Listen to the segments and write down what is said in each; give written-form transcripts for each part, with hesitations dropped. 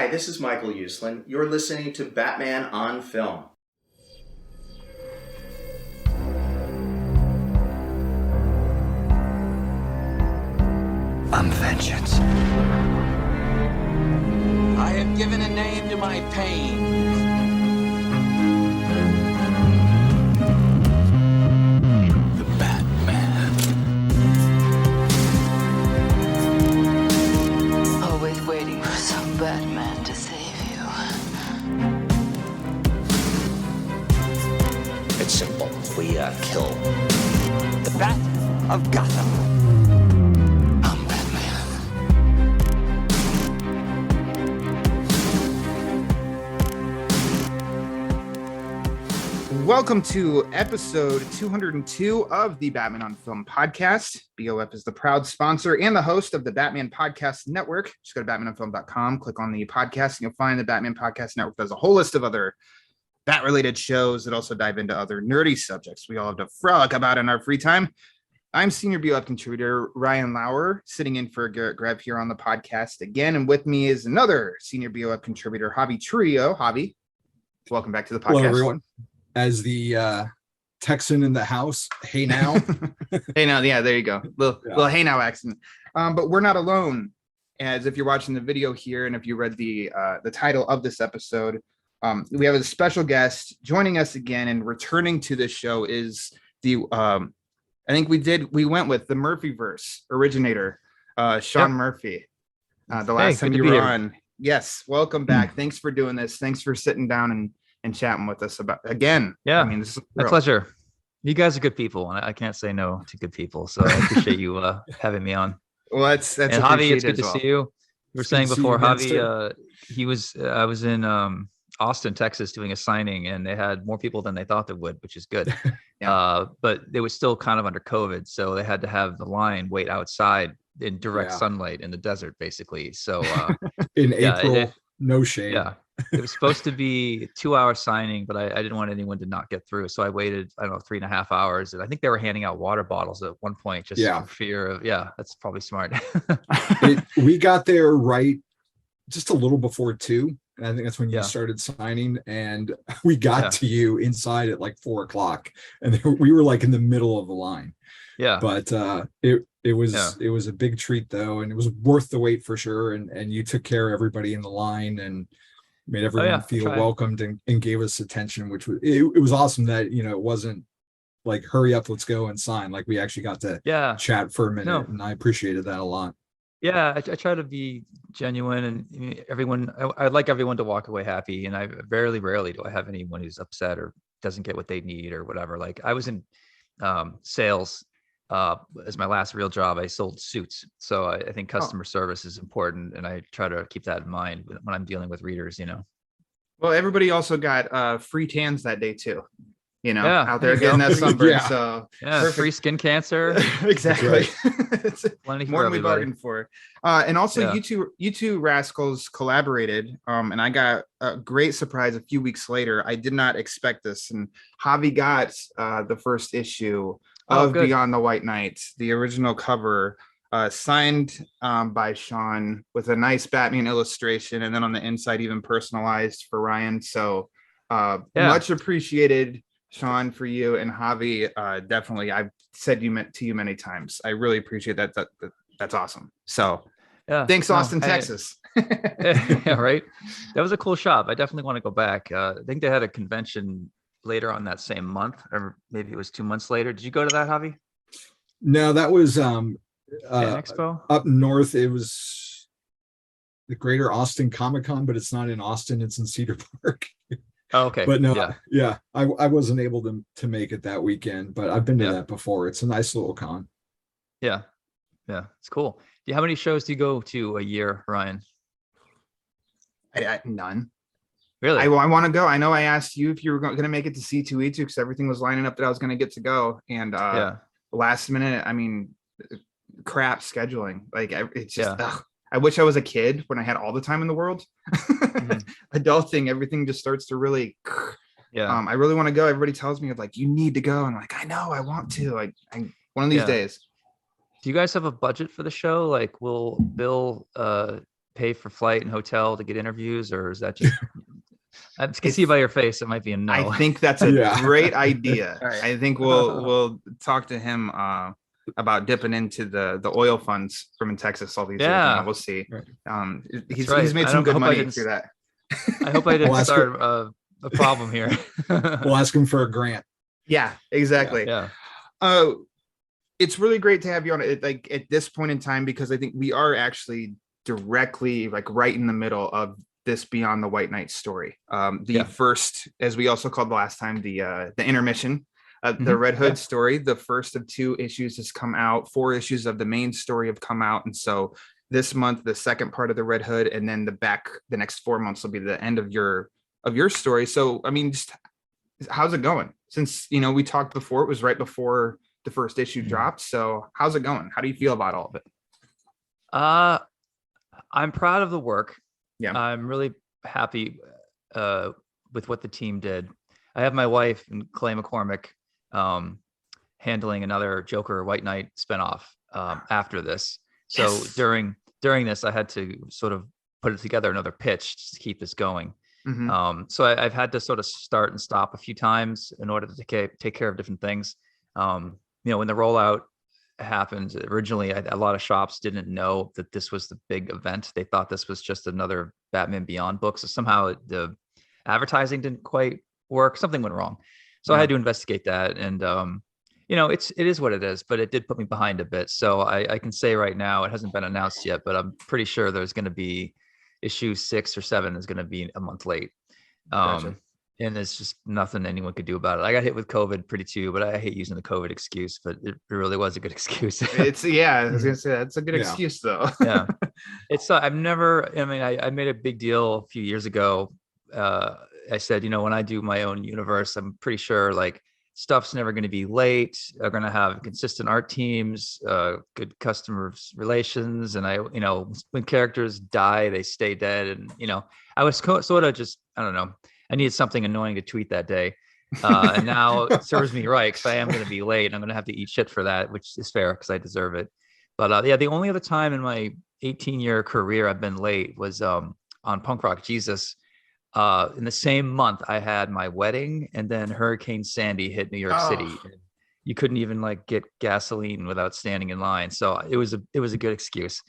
Hi, this is Michael Uslan. You're listening to Batman on Film. I'm vengeance. I have given a name to my pain. The Batman. Always waiting for some Batman to save you. It's simple. We kill the Bat of Gotham. I'm Batman. Welcome to episode 202 of the Batman on Film podcast. BOF is the proud sponsor and the host of the Batman Podcast Network. Just go to batmanonfilm.com, click on the podcast, and you'll find the Batman Podcast Network does a whole list of other Bat-related shows that also dive into other nerdy subjects we all have to frolic about in our free time. I'm senior BOF contributor Ryan Lauer, sitting in for Garrett Grev here on the podcast again. And with me is another senior BOF contributor, Javi Trujillo. Javi, welcome back to the podcast. Hello, everyone. As the Texan in the house, hey now. Hey now, yeah, there you go. Little hey now accent. But we're not alone. As if you're watching the video here, and if you read the title of this episode, we have a special guest joining us again and returning to this show is the I think we went with the Murphyverse originator, Sean Murphy. The last time you were on. Yes, welcome back. Thanks for doing this. Thanks for sitting down and chatting with us about again. Yeah, I mean, this is my pleasure. You guys are good people, and I can't say no to good people. So I appreciate you having me on. Well, that's and Javi, it's good to well. see you. You were saying before, Javi, I was in Austin, Texas, doing a signing, and they had more people than they thought they would, which is good. But they was still kind of under COVID, so they had to have the line wait outside in direct sunlight in the desert, basically. So in April, no shade. Yeah. It was supposed to be 2-hour signing, but I didn't want anyone to not get through. So I waited, 3.5 hours. And I think they were handing out water bottles at one point, just for fear of, that's probably smart. We got there right just a little before 2. And I think that's when you started signing. And we got to you inside at like 4:00. And we were like in the middle of the line. Yeah. But it was a big treat though. And it was worth the wait for sure. And you took care of everybody in the line and made everyone feel welcomed and gave us attention, which was it was awesome that it wasn't like hurry up, let's go and sign. Like we actually got to chat for a minute, and I appreciated that a lot. Yeah, I try to be genuine, and I'd like everyone to walk away happy. And I rarely do I have anyone who's upset or doesn't get what they need or whatever. Like I was in sales as my last real job. I sold suits, so I think customer service is important, and I try to keep that in mind when I'm dealing with readers. Well, everybody also got free tans that day too. Out there getting that sunburn. So free skin cancer. Exactly. It's plenty more than we bargained for. And also you two rascals collaborated. And I got a great surprise a few weeks later. I did not expect this. And Javi got the first issue of Beyond the White Knight, the original cover, signed by Sean with a nice Batman illustration, and then on the inside even personalized for Ryan. So much appreciated, Sean, for you. And Javi, definitely, I've said to you many times, I really appreciate that. That's awesome. So thanks, Austin, Texas. Yeah, right. That was a cool shop. I definitely want to go back. I think they had a convention later on that same month, or maybe it was 2 months later. Did you go to that, Javi? No, that was Expo up north. It was the Greater Austin Comic-Con, but it's not in Austin, it's in Cedar Park. Oh, okay. But no, I wasn't able to make it that weekend, but I've been to that before. It's a nice little con. Yeah, it's cool. How many shows do you go to a year, Ryan? None. Really? I want to go. I know I asked you if you were going to make it to C2E2 because everything was lining up that I was going to get to go. And last minute, I mean, crap scheduling. Like it's just, I wish I was a kid when I had all the time in the world. Adulting, everything just starts to really, I really want to go. Everybody tells me like, you need to go. And I'm like, I know, I want to. Like, one of these days. Do you guys have a budget for the show? Like, will Bill pay for flight and hotel to get interviews, or is that just? I can see by your face it might be a no. I think that's a Yeah. great idea. All right. I think we'll talk to him about dipping into the oil funds from in Texas all these years. Yeah. And we'll see. Right. He's right. made I some good hope I money didn't- through that. I hope I didn't We'll ask start a problem here. We'll ask him for a grant. Yeah, exactly. Yeah. It's really great to have you on it, like at this point in time, because I think we are actually directly like right in the middle of this Beyond the White Knight story. First, as we also called the last time, the intermission, the Red Hood story. The first of 2 issues has come out. 4 issues of the main story have come out, and so this month the second part of the Red Hood, and then the next 4 months will be the end of your story. So I mean, just how's it going? Since we talked before, it was right before the first issue dropped. So how's it going? How do you feel about all of it? I'm proud of the work. Yeah. I'm really happy with what the team did. I have my wife and Clay McCormick handling another Joker White Knight spinoff after this. So Yes. during this, I had to sort of put it together another pitch just to keep this going. Mhm. So I've had to sort of start and stop a few times in order to take care of different things. When the rollout happened originally, a lot of shops didn't know that this was the big event. They thought this was just another Batman Beyond book. So somehow the advertising didn't quite work. Something went wrong. So I had to investigate that. And, it is what it is, but it did put me behind a bit. So I can say right now, it hasn't been announced yet, but I'm pretty sure there's going to be issue 6 or 7 is going to be a month late. Gotcha. And there's just nothing anyone could do about it. I got hit with COVID pretty too, but I hate using the COVID excuse, but it really was a good excuse. I was gonna say that's a good excuse though. Yeah. I made a big deal a few years ago. I said, when I do my own universe, I'm pretty sure like stuff's never going to be late. I'm going to have consistent art teams, good customer relations. And when characters die, they stay dead. And, I was sort of just, I don't know. I needed something annoying to tweet that day. And now it serves me right because I am going to be late and I'm going to have to eat shit for that, which is fair because I deserve it. But the only other time in my 18-year career I've been late was on Punk Rock Jesus. In the same month, I had my wedding and then Hurricane Sandy hit New York City. And you couldn't even like get gasoline without standing in line. So it was a good excuse.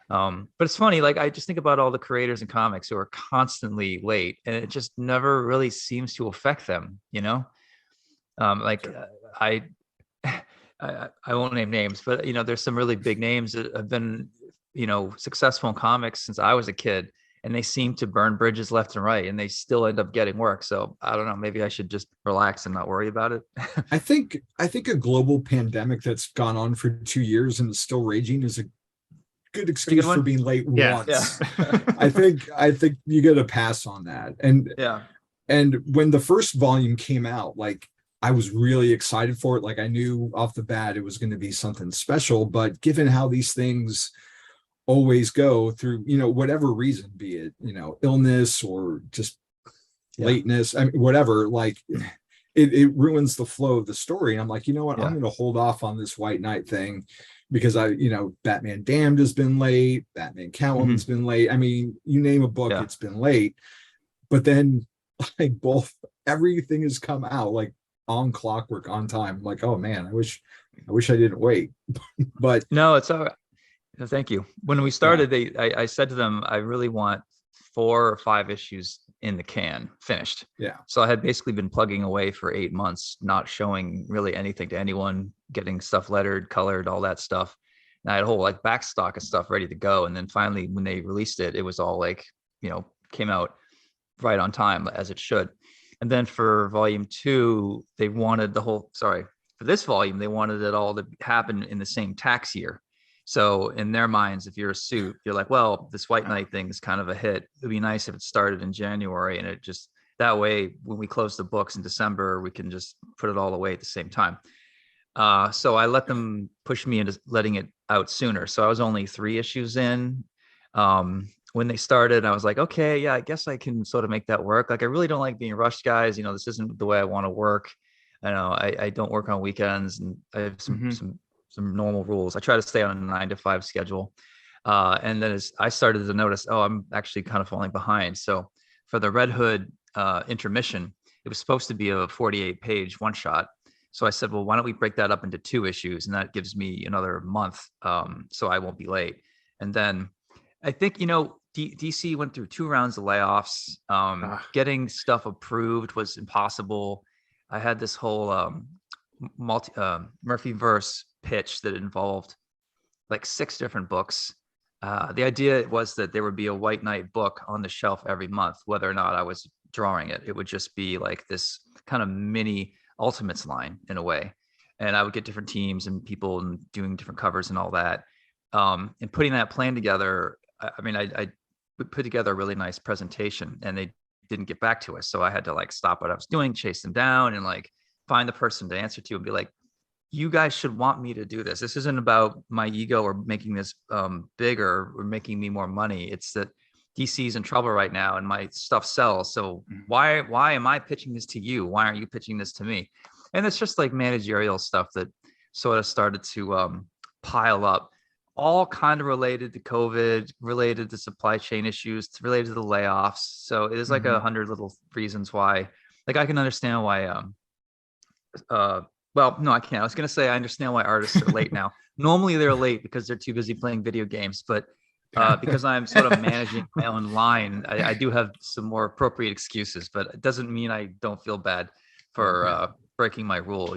But it's funny, like I just think about all the creators in comics who are constantly late and it just never really seems to affect them, I won't name names, but there's some really big names that have been, successful in comics since I was a kid and they seem to burn bridges left and right and they still end up getting work. So I don't know, maybe I should just relax and not worry about it. I think a global pandemic that's gone on for 2 years and is still raging is a good excuse for being late once. I think you get a pass on that. And when the first volume came out, like I was really excited for it. Like I knew off the bat it was going to be something special, but given how these things always go through, whatever reason, be it, illness or just lateness, I mean, whatever, like it ruins the flow of the story. And I'm like, you know what, I'm going to hold off on this White Knight thing because Batman Damned has been late, Batman Catwoman's been late. I mean, you name a book, it's been late. But then like everything has come out like on clockwork, on time. I'm like, oh man, I wish I didn't wait. But no, it's all right. Thank you. When we started, I said to them, I really want 4 or 5 issues in the can finished. Yeah. So I had basically been plugging away for 8 months, not showing really anything to anyone, getting stuff lettered, colored, all that stuff. And I had a whole like backstock of stuff ready to go. And then finally, when they released it, it was all like, came out right on time as it should. And then for volume 2, they wanted for this volume, they wanted it all to happen in the same tax year. So in their minds, if you're a suit, you're like, well, this White Knight thing is kind of a hit. It'd be nice if it started in January. And it just, that way, when we close the books in December, we can just put it all away at the same time. So I let them push me into letting it out sooner. So I was only 3 issues in. When they started, I was like, okay, yeah, I guess I can sort of make that work. Like, I really don't like being rushed, guys. This isn't the way I want to work. I know I don't work on weekends and I have some normal rules. I try to stay on a 9 to 5 schedule. And then as I started to notice, oh, I'm actually kind of falling behind. So for the Red Hood intermission, it was supposed to be a 48-page one shot. So I said, well, why don't we break that up into 2 issues? And that gives me another month, so I won't be late. And then I think, DC went through 2 rounds of layoffs. Getting stuff approved was impossible. I had this whole Murphyverse pitch that involved like 6 different books. The idea was that there would be a White Knight book on the shelf every month, whether or not I was drawing it. It would just be like this kind of mini Ultimates line in a way. And I would get different teams and people and doing different covers and all that. And putting that plan together, I put together a really nice presentation, and they didn't get back to us. So I had to like stop what I was doing, chase them down, and like find the person to answer to and be like, you guys should want me to do this. This isn't about my ego or making this bigger or making me more money. It's that DC's in trouble right now and my stuff sells. So why am I pitching this to you? Why aren't you pitching this to me? And it's just like managerial stuff that sort of started to pile up, all kind of related to COVID, related to supply chain issues, related to the layoffs. So it is like 100 little reasons why, like I can understand why, well, no, I can't. I was going to say, I understand why artists are late now. Normally they're late because they're too busy playing video games, but because I'm sort of managing my own line, I do have some more appropriate excuses, but it doesn't mean I don't feel bad for breaking my rule,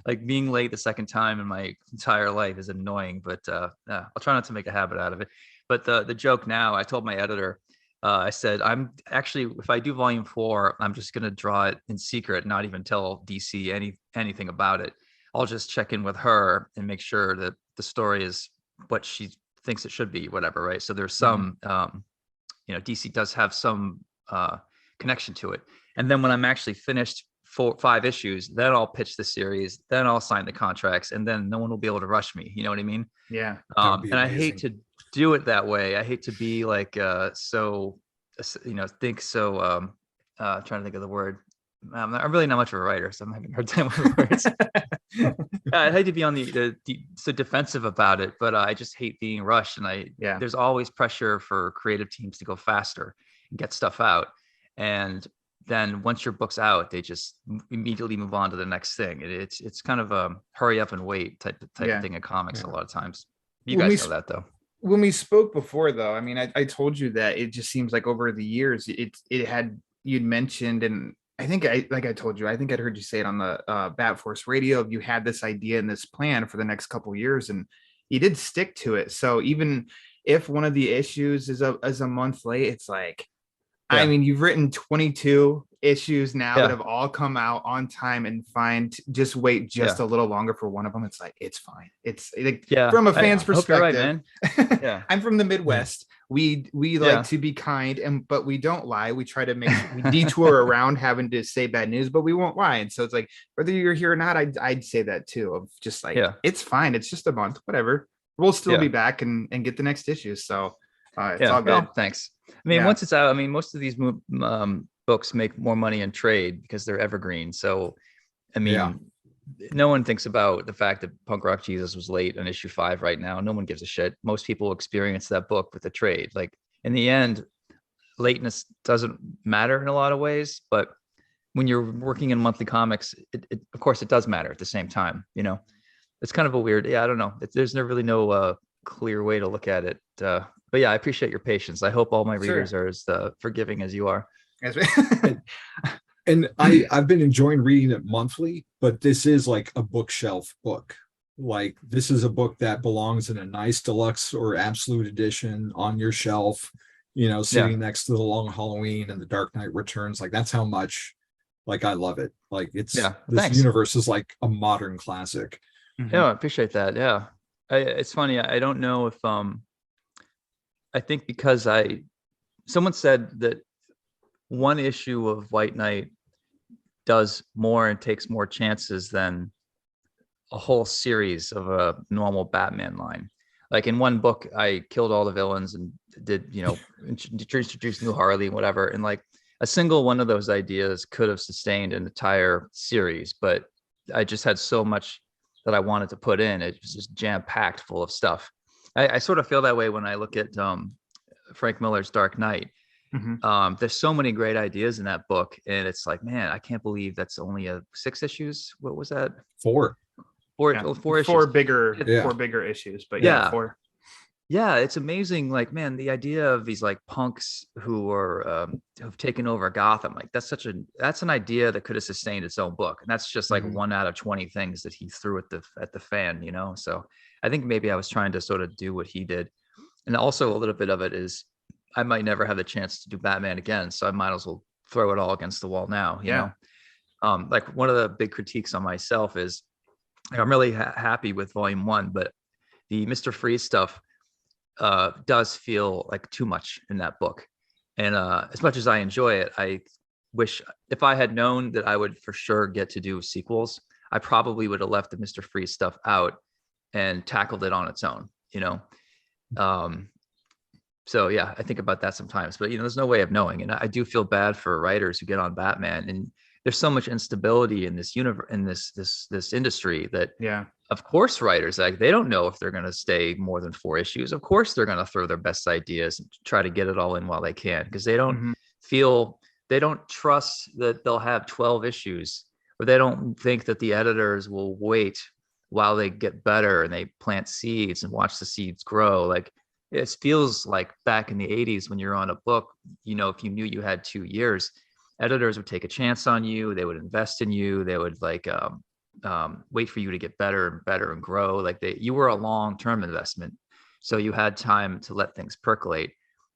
like being late the second time in my entire life is annoying, but I'll try not to make a habit out of it. But the joke now, I told my editor, I said, I'm actually, if I do volume 4, I'm just going to draw it in secret, not even tell DC anything about it. I'll just check in with her and make sure that the story is what she thinks it should be, whatever. Right. So there's some, DC does have some connection to it. And then when I'm actually finished 5 issues, then I'll pitch the series, then I'll sign the contracts, and then no one will be able to rush me. You know what I mean? Yeah. And I hate to do it that way. I hate to be like trying to think of the word. I'm really not much of a writer, so I'm having a hard time with words. I hate to be on so defensive about it, but I just hate being rushed. And there's always pressure for creative teams to go faster and get stuff out. And then once your book's out, they just immediately move on to the next thing. It's kind of a hurry up and wait type of thing in comics a lot of times. You guys know that though. When we spoke before, though, I mean, I told you that it just seems like over the years, you'd mentioned, and I think I told you, I think I'd heard you say it on the Bat Force radio. You had this idea and this plan for the next couple of years, and you did stick to it. So even if one of the issues is a month late, it's like, I mean, you've written 22 issues now that have all come out on time, and just wait a little longer for one of them. It's like, it's fine. It's like, from a fan's perspective, right, man. I'm from the Midwest. We like to be kind, but we don't lie. We try to we detour around having to say bad news, but we won't lie. And so it's like, whether you're here or not, I'd say that too, of just like, it's fine. It's just a month, whatever. We'll still be back and get the next issue. So it's all good. Well, thanks. I mean, once it's out, I mean, most of these books make more money in trade because they're evergreen. So, I mean, no one thinks about the fact that Punk Rock Jesus was late on issue 5 right now. No one gives a shit. Most people experience that book with a trade. Like, in the end, lateness doesn't matter in a lot of ways, but when you're working in monthly comics, it of course it does matter at the same time. It's kind of a weird, I don't know. There's really no clear way to look at it. But I appreciate your patience. I hope all my readers are as forgiving as you are. And I've been enjoying reading it monthly, but this is like a bookshelf book. Like, this is a book that belongs in a nice deluxe or absolute edition on your shelf, sitting next to The Long Halloween and The Dark Knight Returns. Like, that's how much, like, I love it. Like, this universe is like a modern classic. Yeah, I appreciate that. Yeah. It's funny. I don't know if, I think because someone said that one issue of White Knight does more and takes more chances than a whole series of a normal Batman line. Like, in one book, I killed all the villains and did, introduce new Harley and whatever. And like, a single one of those ideas could have sustained an entire series, but I just had so much that I wanted to put in. It was just jam packed full of stuff. I sort of feel that way when I look at Frank Miller's Dark Knight. There's so many great ideas in that book, and it's like, man, I can't believe that's only 6 issues. What was that? 4. Four issues. Four bigger issues, but Yeah. 4. Yeah, it's amazing. Like, man, the idea of these like punks who are have taken over Gotham, like that's an idea that could have sustained its own book, and that's just like 1 out of 20 things that he threw at the fan, you know. So I think maybe I was trying to sort of do what he did, and also a little bit of it is I might never have the chance to do Batman again, so I might as well throw it all against the wall now, you know. Like one of the big critiques on myself is I'm really happy with Volume 1, but the Mr. Freeze stuff does feel like too much in that book. And as much as I enjoy it, I wish if I had known that I would for sure get to do sequels, I probably would have left the Mr. Freeze stuff out and tackled it on its own, you know. So yeah, I think about that sometimes, but you know, there's no way of knowing. And I do feel bad for writers who get on Batman, and there's so much instability in this universe, in this industry, that of course writers, like, they don't know if they're going to stay more than 4 issues. Of course they're going to throw their best ideas and try to get it all in while they can, because they don't they don't trust that they'll have 12 issues, or they don't think that the editors will wait while they get better and they plant seeds and watch the seeds grow. Like, it feels like back in the 80s when you're on a book, you know, if you knew you had 2 years, editors would take a chance on you. They would invest in you. They would like wait for you to get better and better and grow. Like, you were a long-term investment, so you had time to let things percolate.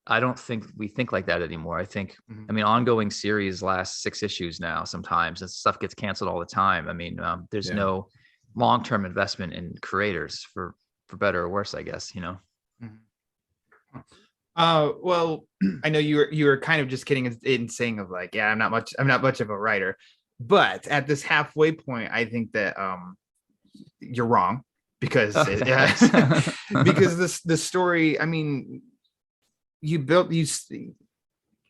I don't think we think like that anymore. I think, I mean, ongoing series last 6 issues now sometimes, and stuff gets canceled all the time. I mean, there's no long-term investment in creators, for better or worse, I guess, you know. Well, I know you were kind of just kidding in saying of like, I'm not much of a writer, but at this halfway point, I think that you're wrong, because because the story, I mean,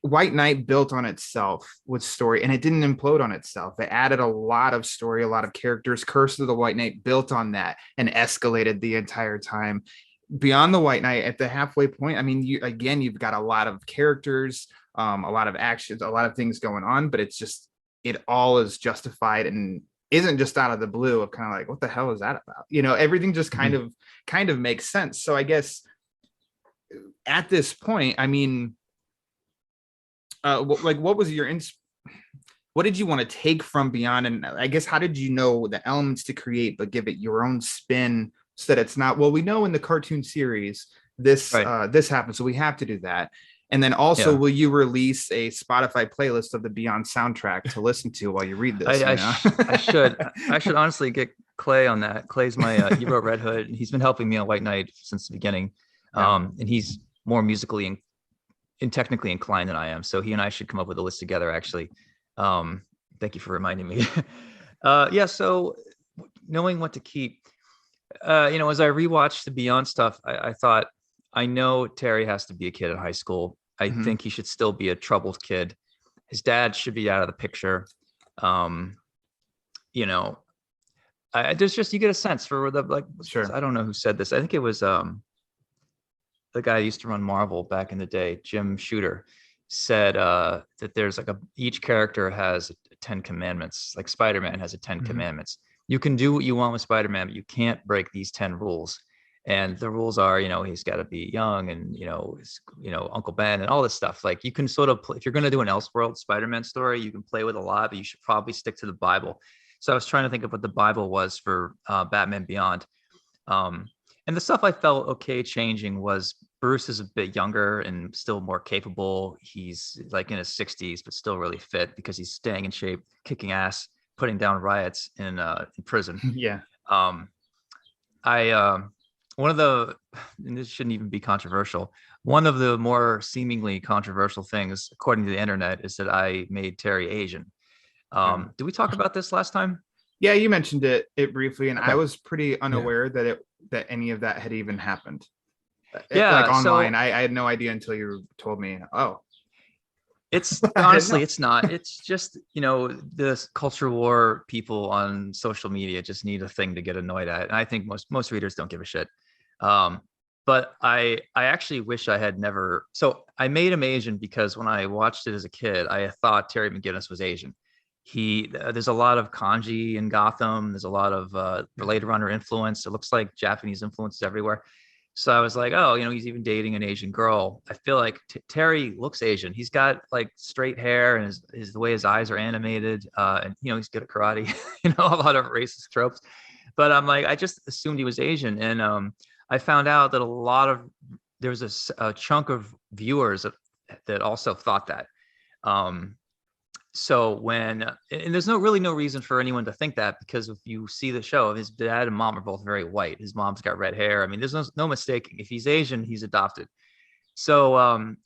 White Knight built on itself with story, and it didn't implode on itself. It added a lot of story, a lot of characters. Curse of the White Knight built on that and escalated the entire time. Beyond the White Knight, at the halfway point, I mean, you've got a lot of characters, a lot of actions, a lot of things going on, but it's just, it all is justified and isn't just out of the blue of kind of like, what the hell is that about? You know, everything just kind of makes sense. So I guess at this point, I mean, what was your what did you want to take from Beyond? And I guess, how did you know the elements to create, but give it your own spin, so that it's not, well, we know in the cartoon series this happened, so we have to do that. And then also, will you release a Spotify playlist of the Beyond soundtrack to listen to while you read this? I should honestly get Clay on that. Clay's my he wrote Red Hood, and he's been helping me on White Knight since the beginning. And he's more musically and technically inclined than I am, so he and I should come up with a list together, actually. Thank you for reminding me. So knowing what to keep, you know, as I rewatched the Beyond stuff, I thought, I know Terry has to be a kid in high school. I think he should still be a troubled kid. His dad should be out of the picture. You know, there's just, you get a sense for the, like, I don't know who said this. I think it was the guy who used to run Marvel back in the day, Jim Shooter, said that there's like each character has 10 commandments. Like Spider-Man has a 10 commandments. You can do what you want with Spider-Man, but you can't break these 10 rules. And the rules are, you know, he's got to be young, and, you know, Uncle Ben and all this stuff. Like, you can sort of, if you're going to do an Elseworld Spider-Man story, you can play with a lot, but you should probably stick to the Bible. So I was trying to think of what the Bible was for Batman Beyond. And the stuff I felt okay changing was Bruce is a bit younger and still more capable. He's like in his 60s, but still really fit because he's staying in shape, kicking ass, putting down riots in prison. One of the, and this shouldn't even be controversial, one of the more seemingly controversial things, according to the internet, is that I made Terry Asian. Did we talk about this last time? Yeah, you mentioned it briefly, and I was pretty unaware that any of that had even happened. Like online, I had no idea until you told me. Oh, it's honestly, it's not. It's just, you know, the culture war people on social media just need a thing to get annoyed at. And I think most readers don't give a shit. But I actually wish I had never. So I made him Asian because when I watched it as a kid, I thought Terry McGinnis was Asian. There's a lot of kanji in Gotham. There's a lot of Blade Runner influence. It looks like Japanese influences everywhere. So I was like, oh, he's even dating an Asian girl. I feel like Terry looks Asian. He's got like straight hair, and the way his eyes are animated. And he's good at karate. A lot of racist tropes. But I'm like, I just assumed he was Asian, and I found out that there was a chunk of viewers that also thought that. So and there's really no reason for anyone to think that, because if you see the show, his dad and mom are both very white. His mom's got red hair. I mean, there's no mistaking. If he's Asian, he's adopted. So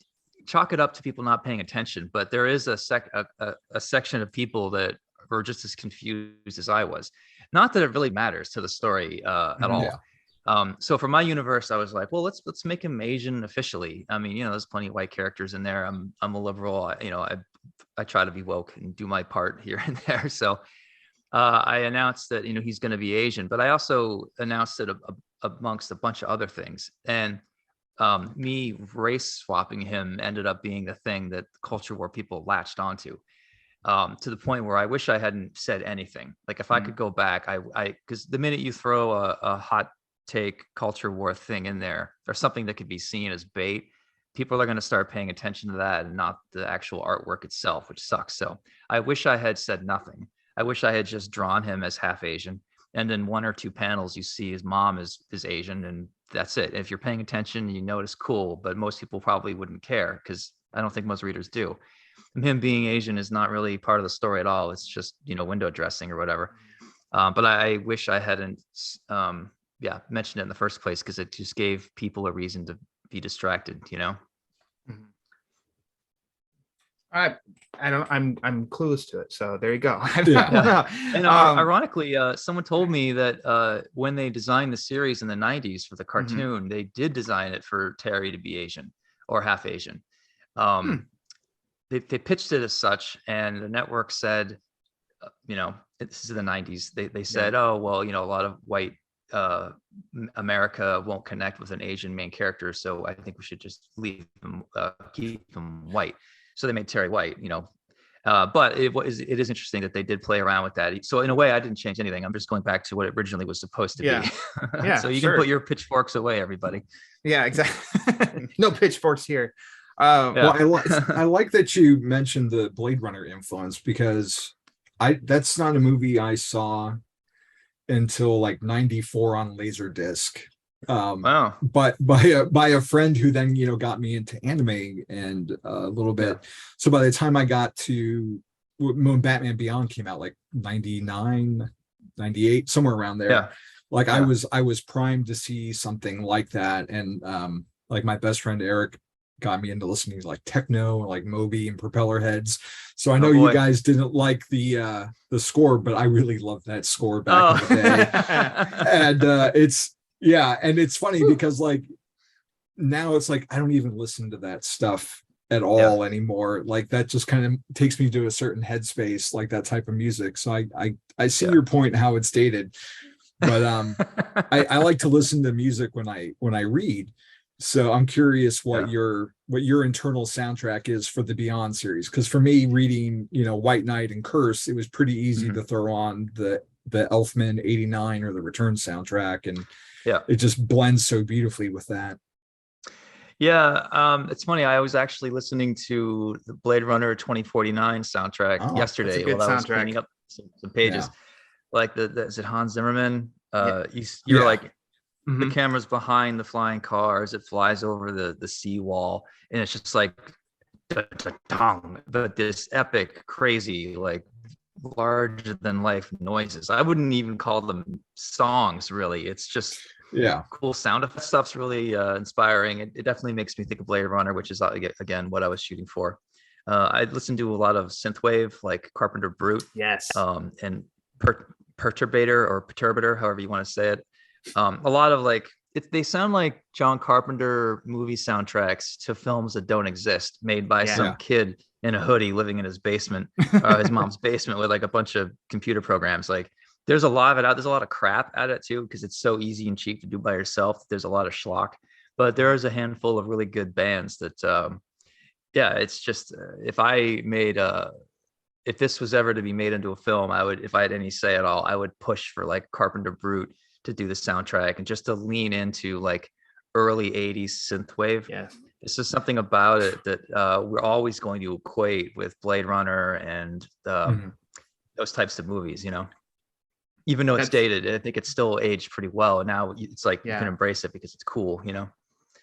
chalk it up to people not paying attention. But there is a section of people that were just as confused as I was. Not that it really matters to the story at all. So for my universe, I was like, well, let's make him Asian officially. I mean, there's plenty of white characters in there. I'm a liberal. I try to be woke and do my part here and there. So I announced that he's going to be Asian, but I also announced it amongst a bunch of other things. And me race swapping him ended up being the thing that culture war people latched onto. To the point where I wish I hadn't said anything. Like if I could go back, because the minute you throw a hot take culture war thing in there, or something that could be seen as bait, people are going to start paying attention to that and not the actual artwork itself, which sucks. So I wish I had said nothing. I wish I had just drawn him as half Asian. And in one or two panels, you see his mom is Asian, and that's it. If you're paying attention, you know it's cool, but most people probably wouldn't care, because I don't think most readers do. Him being Asian is not really part of the story at all. It's just, window dressing or whatever. But I wish I hadn't mentioned it in the first place, because it just gave people a reason to be distracted, I'm clueless to it, so there you go. And ironically, someone told me that when they designed the series in the 90s for the cartoon, they did design it for Terry to be Asian or half Asian. They pitched it as such, and the network said, this is the 90s. They said, oh, well, a lot of white America won't connect with an Asian main character, so I think we should just leave him, keep him white. So they made Terry white, but it is interesting that they did play around with that. So in a way, I didn't change anything. I'm just going back to what it originally was supposed to be. So you can put your pitchforks away, everybody. Yeah, exactly. No pitchforks here. Well, I like that you mentioned the Blade Runner influence, because that's not a movie I saw until like 94 on Laserdisc. Wow. But by a friend who then got me into anime and a little bit. So by the time I got to when Batman Beyond came out, like 99, 98, somewhere around there, I was primed to see something like that. And like my best friend Eric got me into listening to like techno, like Moby and Propeller Heads. So I know you guys didn't like the score, but I really loved that score back in the day. And it's funny because like now it's like I don't even listen to that stuff at all anymore. Like that just kind of takes me to a certain headspace, like that type of music. So I see your point how it's dated, but I like to listen to music when I read. So I'm curious what your internal soundtrack is for the Beyond series, because for me, reading White Knight and Curse, it was pretty easy to throw on the Elfman 89 or the Return soundtrack, and it just blends so beautifully with that. It's funny. I was actually listening to the Blade Runner 2049 soundtrack yesterday while I was cleaning up some pages. Like is it Hans Zimmerman? You're like. The camera's behind the flying car as it flies over the seawall, and it's just like, but this epic, crazy, like larger than life noises. I wouldn't even call them songs, really. It's just cool sound effect stuff's really inspiring. It definitely makes me think of Blade Runner, which is again what I was shooting for. I listened to a lot of synthwave, like Carpenter Brute, and Perturbator, however you want to say it. A lot of they sound like John Carpenter movie soundtracks to films that don't exist, made by some kid in a hoodie living in his basement, his mom's basement, with like a bunch of computer programs. Like there's a lot of it out. There's a lot of crap at it too, because it's so easy and cheap to do by yourself. There's a lot of schlock, but there is a handful of really good bands that it's just if I made if this was ever to be made into a film, I would, if I had any say at all, I would push for like Carpenter Brute to do the soundtrack and just to lean into like early 80s synthwave. Yeah. It's just something about it that we're always going to equate with Blade Runner and those types of movies, you know, even though it's dated. I think it's still aged pretty well. And now it's like you can embrace it because it's cool, you know.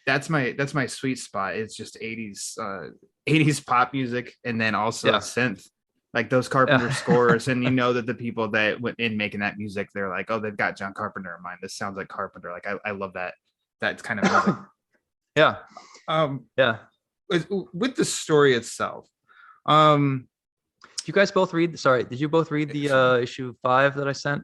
That's my sweet spot. It's just 80s pop music, and then also synth. Like those Carpenter scores, and you know that the people that went in making that music, they're like, oh, they've got John Carpenter in mind. This sounds like Carpenter. Like I love that kind of music. With the story itself, you guys both read? Sorry, did you both read the issue 5 that I sent?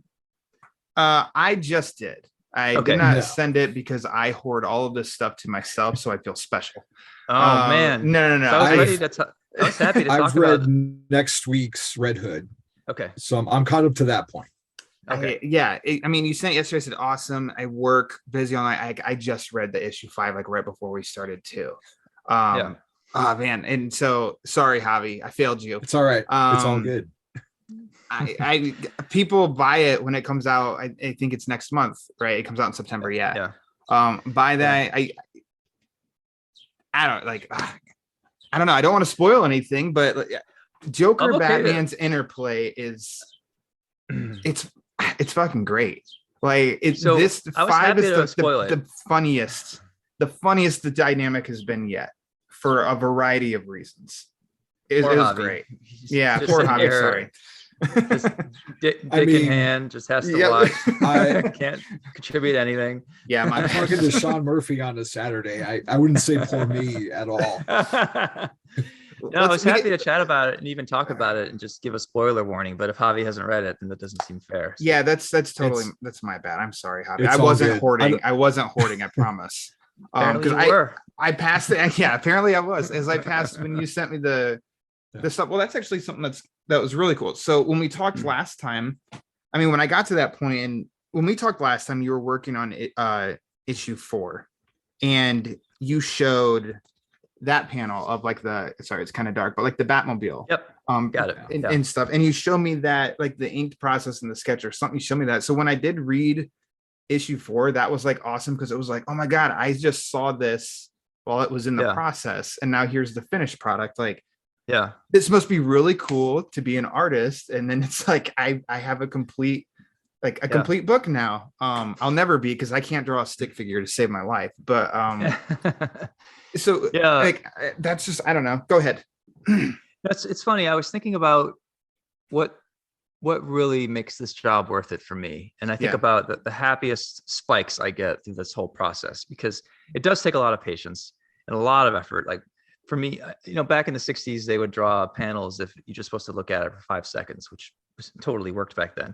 I just did. I did not send it because I hoard all of this stuff to myself, so I feel special. Oh man, no. So I was happy to talk I've read next week's Red Hood. Okay. So I'm caught up to that point. Okay. I mean, you sent it yesterday. I said, awesome. I work busy all night. I just read the issue 5, like right before we started too. Oh man. And so sorry, Javi, I failed you. It's all right. It's all good. I people buy it when it comes out. I think it's next month, right? It comes out in September. Yeah. By that, I don't like, I don't know. I don't want to spoil anything, but Joker Batman's interplay is it's fucking great. Like it's this 5 is the funniest the dynamic has been yet for a variety of reasons. It was great. Yeah, poor Javi. Sorry. Just dick in hand, just has to watch. I can't contribute anything. Yeah, I'm talking to Sean Murphy on a Saturday. I wouldn't say poor me at all. No, I was happy to chat about it and even talk about it and just give a spoiler warning. But if Javi hasn't read it, then that doesn't seem fair. So. Yeah, that's totally that's my bad. I'm sorry, Javi. I wasn't hoarding. I wasn't hoarding. I promise. Because I passed it. Yeah, apparently I was. As I passed when you sent me the stuff. Well, that's actually something that was really cool. So when we talked last time, I mean, when I got to that point, and when we talked last time, you were working on issue 4, and you showed that panel of like it's kind of dark, but like the Batmobile. Yep. Got it. And stuff. And you show me that, like the inked process in the sketch or something. You show me that. So when I did read issue 4, that was like awesome, because it was like, oh my God, I just saw this while it was in the process, and now here's the finished product. Like, yeah, this must be really cool to be an artist. And then it's like I have a complete complete book now. I'll never be, because I can't draw a stick figure to save my life. But so like that's just, I don't know. Go ahead. It's funny. I was thinking about what really makes this job worth it for me. And I think about the happiest spikes I get through this whole process, because it does take a lot of patience and a lot of effort. Like for me, you know, back in the 60s, they would draw panels if you're just supposed to look at it for 5 seconds, which totally worked back then.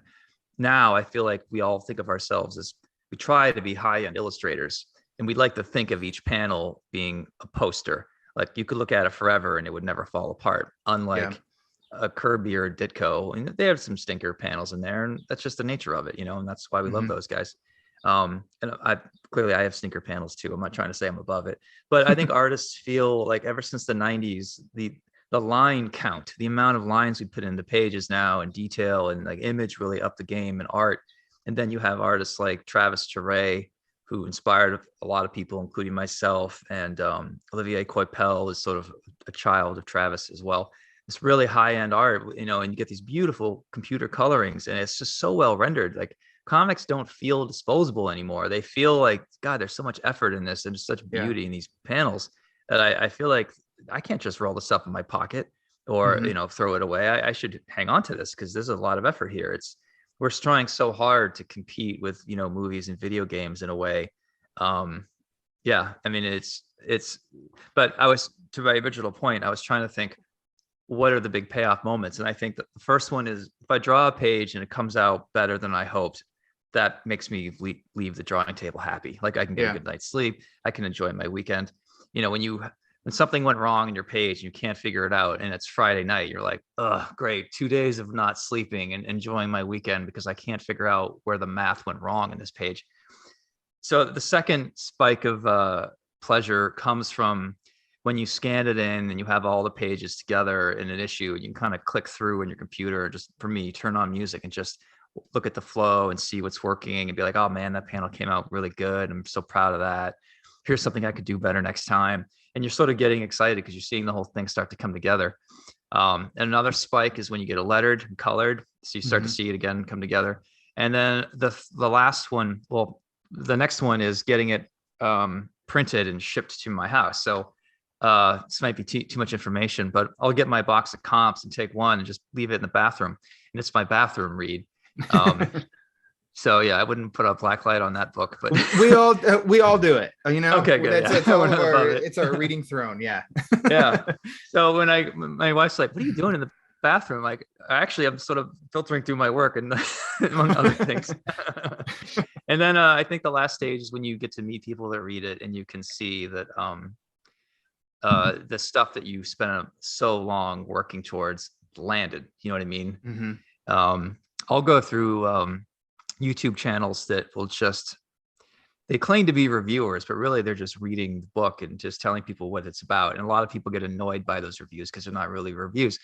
Now I feel like we all think of ourselves as, we try to be high-end illustrators, and we'd like to think of each panel being a poster. Like you could look at it forever and it would never fall apart. Unlike a Kirby or a Ditko, and they have some stinker panels in there, and that's just the nature of it, you know, and that's why we love those guys. And I have stinker panels too. I'm not trying to say I'm above it, but I think artists feel like ever since the 90s, the line count, the amount of lines we put into pages now, and detail and like image really up the game and art. And then you have artists like Travis Charest, who inspired a lot of people, including myself, and Olivier Coipel is sort of a child of Travis as well. It's really high-end art, you know, and you get these beautiful computer colorings, and it's just so well rendered. Like comics don't feel disposable anymore. They feel like, God, there's so much effort in this and such beauty in these panels that I feel like I can't just roll this up in my pocket or, you know, throw it away. I should hang on to this, because there's a lot of effort here. We're trying so hard to compete with, you know, movies and video games in a way. I mean, but I was, to my original point, I was trying to think, what are the big payoff moments? And I think that the first one is, if I draw a page and it comes out better than I hoped, that makes me leave the drawing table happy. Like I can get a good night's sleep. I can enjoy my weekend. You know, when something went wrong in your page and you can't figure it out, and it's Friday night, you're like, oh, great, 2 days of not sleeping and enjoying my weekend because I can't figure out where the math went wrong in this page. So the second spike of pleasure comes from when you scan it in and you have all the pages together in an issue. You can kind of click through in your computer. Just for me, turn on music and just look at the flow and see what's working and be like, oh man, that panel came out really good. I'm so proud of that. Here's something I could do better next time. And you're sort of getting excited because you're seeing the whole thing start to come together. And another spike is when you get it lettered and colored. So you start to see it again come together. And then the last one, well, the next one is getting it printed and shipped to my house. So this might be too much information, but I'll get my box of comps and take one and just leave it in the bathroom. And it's my bathroom read. So yeah, I wouldn't put a black light on that book, but we all do it, you know. Okay, good. It's our reading throne. Yeah. Yeah. So when my wife's like, what are you doing in the bathroom? Like, actually, I'm sort of filtering through my work and among other things. And then I think the last stage is when you get to meet people that read it and you can see that the stuff that you spent so long working towards landed. You know what I mean? I'll go through YouTube channels that will they claim to be reviewers, but really they're just reading the book and just telling people what it's about. And a lot of people get annoyed by those reviews because they're not really reviews.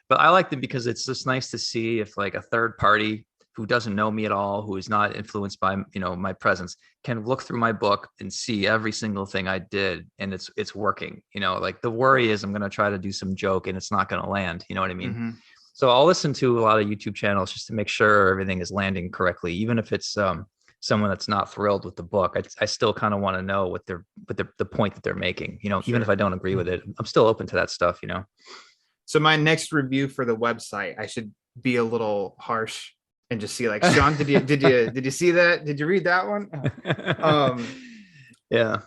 But I like them because it's just nice to see if like a third party who doesn't know me at all, who is not influenced by, my presence, can look through my book and see every single thing I did. And it's working, like the worry is I'm going to try to do some joke and it's not going to land. You know what I mean? So I'll listen to a lot of YouTube channels just to make sure everything is landing correctly. Even if it's someone that's not thrilled with the book, I still kind of want to know what the point that they're making, even if I don't agree with it, I'm still open to that stuff, So my next review for the website, I should be a little harsh and just see like, Sean, did you see that? Did you read that one? Yeah.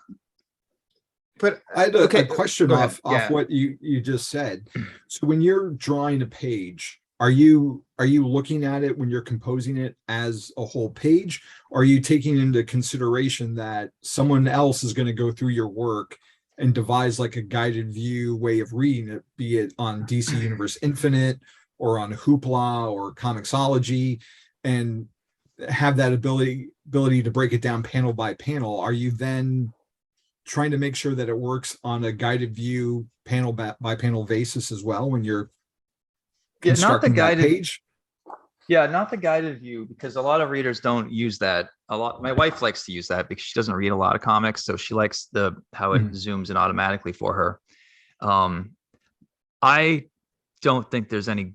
But I had a question off what you just said. So when you're drawing a page, are you looking at it when you're composing it as a whole page? Or are you taking into consideration that someone else is going to go through your work and devise like a guided view way of reading it, be it on DC Universe Infinite or on Hoopla or Comixology, and have that ability to break it down panel by panel? Are you then trying to make sure that it works on a guided view panel by panel basis as well when you're constructing that page? Yeah, not the guided view, because a lot of readers don't use that. My wife likes to use that because she doesn't read a lot of comics, so she likes how it zooms in automatically for her. I don't think there's any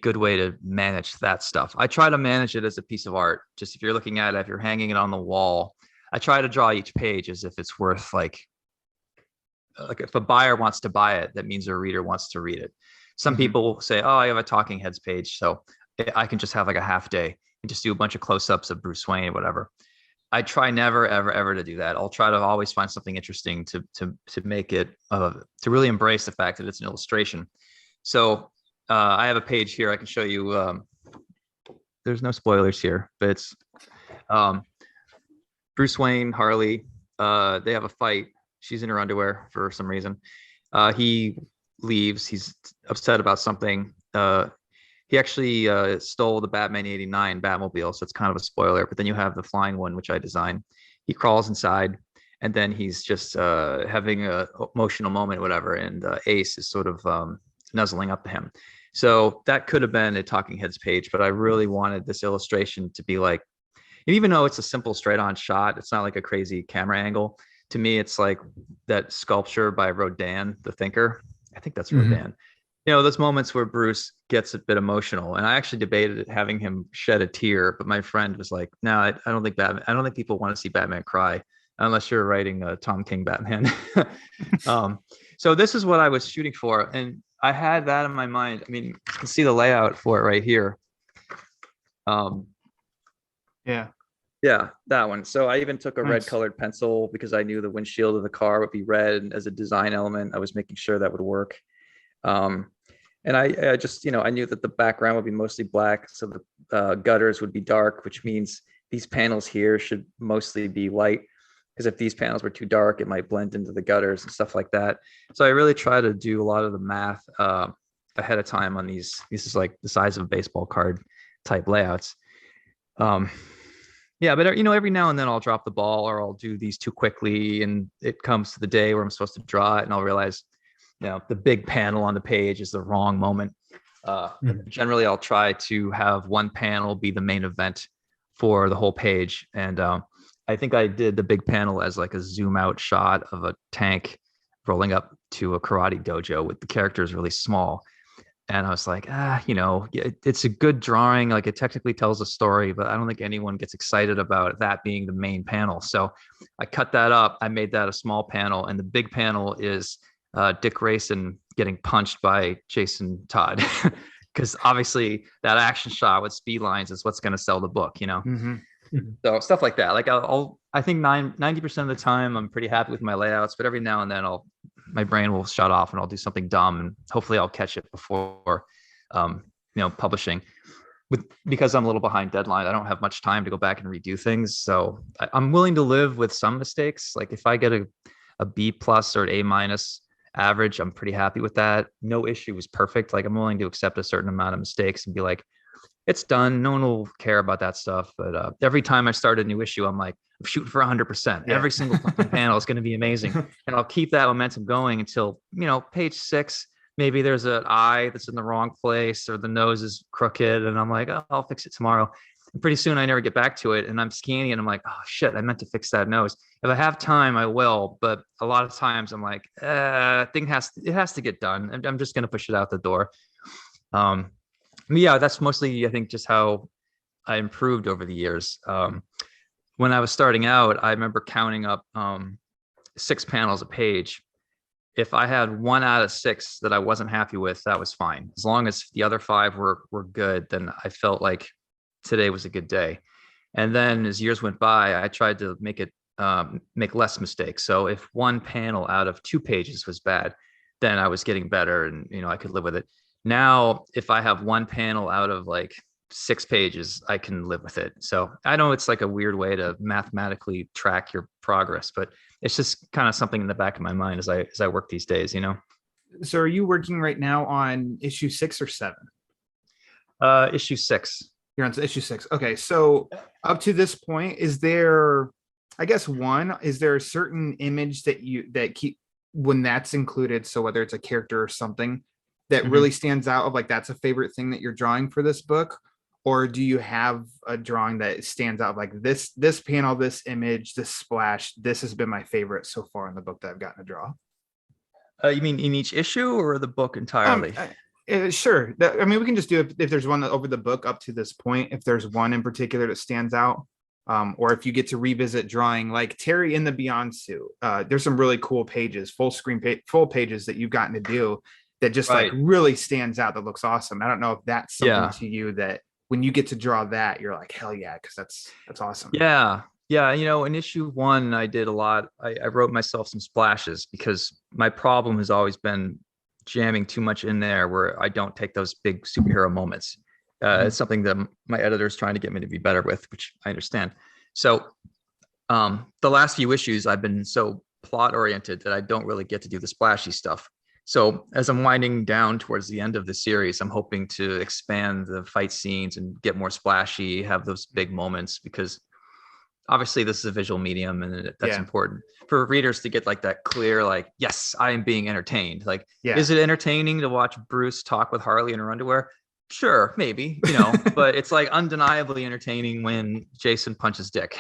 good way to manage that stuff. I try to manage it as a piece of art. Just if you're looking at it, if you're hanging it on the wall, I try to draw each page as if it's worth like if a buyer wants to buy it, that means a reader wants to read it. Some people say, oh, I have a talking heads page, so I can just have like a half day and just do a bunch of close-ups of Bruce Wayne, whatever. I try never, ever, ever to do that. I'll try to always find something interesting to make it, to really embrace the fact that it's an illustration. So I have a page here I can show you. There's no spoilers here, but it's Bruce Wayne, Harley. They have a fight. She's in her underwear for some reason. He leaves. He's upset about something. He actually stole the Batman 89 Batmobile, so it's kind of a spoiler. But then you have the flying one, which I designed. He crawls inside, and then he's just having an emotional moment, whatever. And Ace is sort of nuzzling up to him. So that could have been a Talking Heads page, but I really wanted this illustration to be like, and even though it's a simple straight-on shot, it's not like a crazy camera angle. To me, it's like that sculpture by Rodin, the thinker. I think that's Rodin. Those moments where Bruce gets a bit emotional, and I actually debated having him shed a tear, but my friend was like, "No, I don't think Batman. I don't think people want to see Batman cry unless you're writing a Tom King Batman." So this is what I was shooting for, and I had that in my mind. I mean, you can see the layout for it right here. Yeah, that one. So I even took a red colored pencil because I knew the windshield of the car would be red, and as a design element, I was making sure that would work. And I just, I knew that the background would be mostly black, so the gutters would be dark, which means these panels here should mostly be light, because if these panels were too dark, it might blend into the gutters and stuff like that. So I really try to do a lot of the math ahead of time on these. This is like the size of a baseball card type layouts. Yeah, but every now and then I'll drop the ball or I'll do these too quickly, and it comes to the day where I'm supposed to draw it, and I'll realize, the big panel on the page is the wrong moment. Generally, I'll try to have one panel be the main event for the whole page, and I think I did the big panel as like a zoom out shot of a tank rolling up to a karate dojo with the characters really small. And I was like, it's a good drawing. Like, it technically tells a story, but I don't think anyone gets excited about that being the main panel. So I cut that up. I made that a small panel. And the big panel is Dick Grayson getting punched by Jason Todd. Because obviously that action shot with speed lines is what's going to sell the book, Mm-hmm. So stuff like that. Like I think 90% of the time I'm pretty happy with my layouts, but every now and then my brain will shut off and I'll do something dumb, and hopefully I'll catch it before, publishing. Because I'm a little behind deadline, I don't have much time to go back and redo things. So I'm willing to live with some mistakes. Like if I get a B+ or an A- average, I'm pretty happy with that. No issue is perfect. Like I'm willing to accept a certain amount of mistakes and be like, it's done. No one will care about that stuff. But every time I start a new issue, I'm like, I'm shooting for 100%. Yeah. Every single fucking panel is going to be amazing. And I'll keep that momentum going until, page 6, maybe there's an eye that's in the wrong place or the nose is crooked. And I'm like, oh, I'll fix it tomorrow. And pretty soon I never get back to it. And I'm scanning and I'm like, oh shit, I meant to fix that nose. If I have time, I will. But a lot of times I'm like, it has to get done. I'm just going to push it out the door. Yeah, that's mostly, I think, just how I improved over the years. When I was starting out, I remember counting up 6 panels a page. If I had 1 out of 6 that I wasn't happy with, that was fine. As long as the other 5 were good, then I felt like today was a good day. And then as years went by, I tried to make less mistakes. So if 1 panel out of 2 pages was bad, then I was getting better and, I could live with it. Now, if I have 1 panel out of like 6 pages, I can live with it. So I know it's like a weird way to mathematically track your progress, but it's just kind of something in the back of my mind as I work these days, So are you working right now on issue 6 or 7? Issue 6. You're on issue 6. Okay. So up to this point, is there a certain image that keep when that's included? So whether it's a character or something that really stands out of like, that's a favorite thing that you're drawing for this book? Or do you have a drawing that stands out like this panel, this image, this splash, this has been my favorite so far in the book that I've gotten to draw? You mean in each issue or the book entirely? Sure. We can just do it if there's one over the book up to this point, if there's one in particular that stands out. Or if you get to revisit drawing like Terry in the Beyond suit, there's some really cool pages, full pages that you've gotten to do that just like really stands out, that looks awesome. I don't know if that's something to you that when you get to draw that, you're like, hell yeah, because that's awesome. Yeah. In issue 1, I did a lot. I wrote myself some splashes because my problem has always been jamming too much in there where I don't take those big superhero moments. It's something that my editor is trying to get me to be better with, which I understand. So the last few issues, I've been so plot oriented that I don't really get to do the splashy stuff. So as I'm winding down towards the end of the series, I'm hoping to expand the fight scenes and get more splashy, have those big moments, because obviously this is a visual medium and that's important for readers to get like that clear, like, yes, I am being entertained. Like, is it entertaining to watch Bruce talk with Harley in her underwear? Sure, maybe, but it's like undeniably entertaining when Jason punches Dick.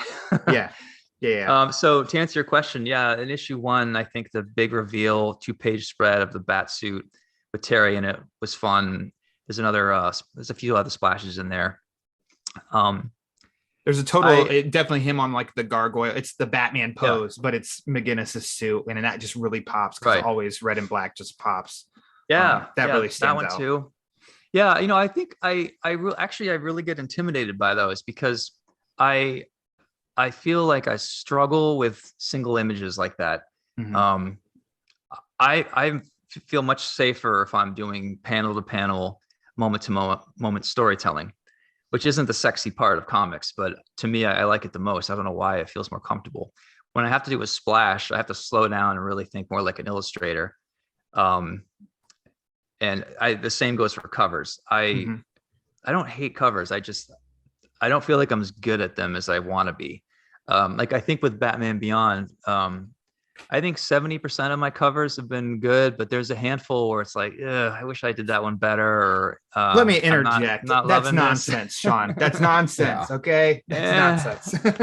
Yeah. So to answer your question, in issue 1, I think the big reveal 2-page spread of the bat suit with Terry in it was fun. There's a few other splashes in there. There's a total, definitely him on like the gargoyle. It's the Batman pose, but it's McGinnis's suit, and that just really pops because always red and black just pops. That really stands out. That one too. Yeah, I think I really get intimidated by those because I feel like I struggle with single images like that. I feel much safer if I'm doing panel to panel, moment to moment storytelling, which isn't the sexy part of comics, but to me, I like it the most. I don't know why. It feels more comfortable. When I have to do a splash, I have to slow down and really think more like an illustrator. And the same goes for covers. I don't hate covers. I don't feel like I'm as good at them as I want to be. Like I think with Batman Beyond, I think 70% of my covers have been good, but there's a handful where it's like, I wish I did that one better. Or Let me I'm interject. not That's loving this. nonsense, Sean. That's nonsense. Yeah. Okay, that's nonsense.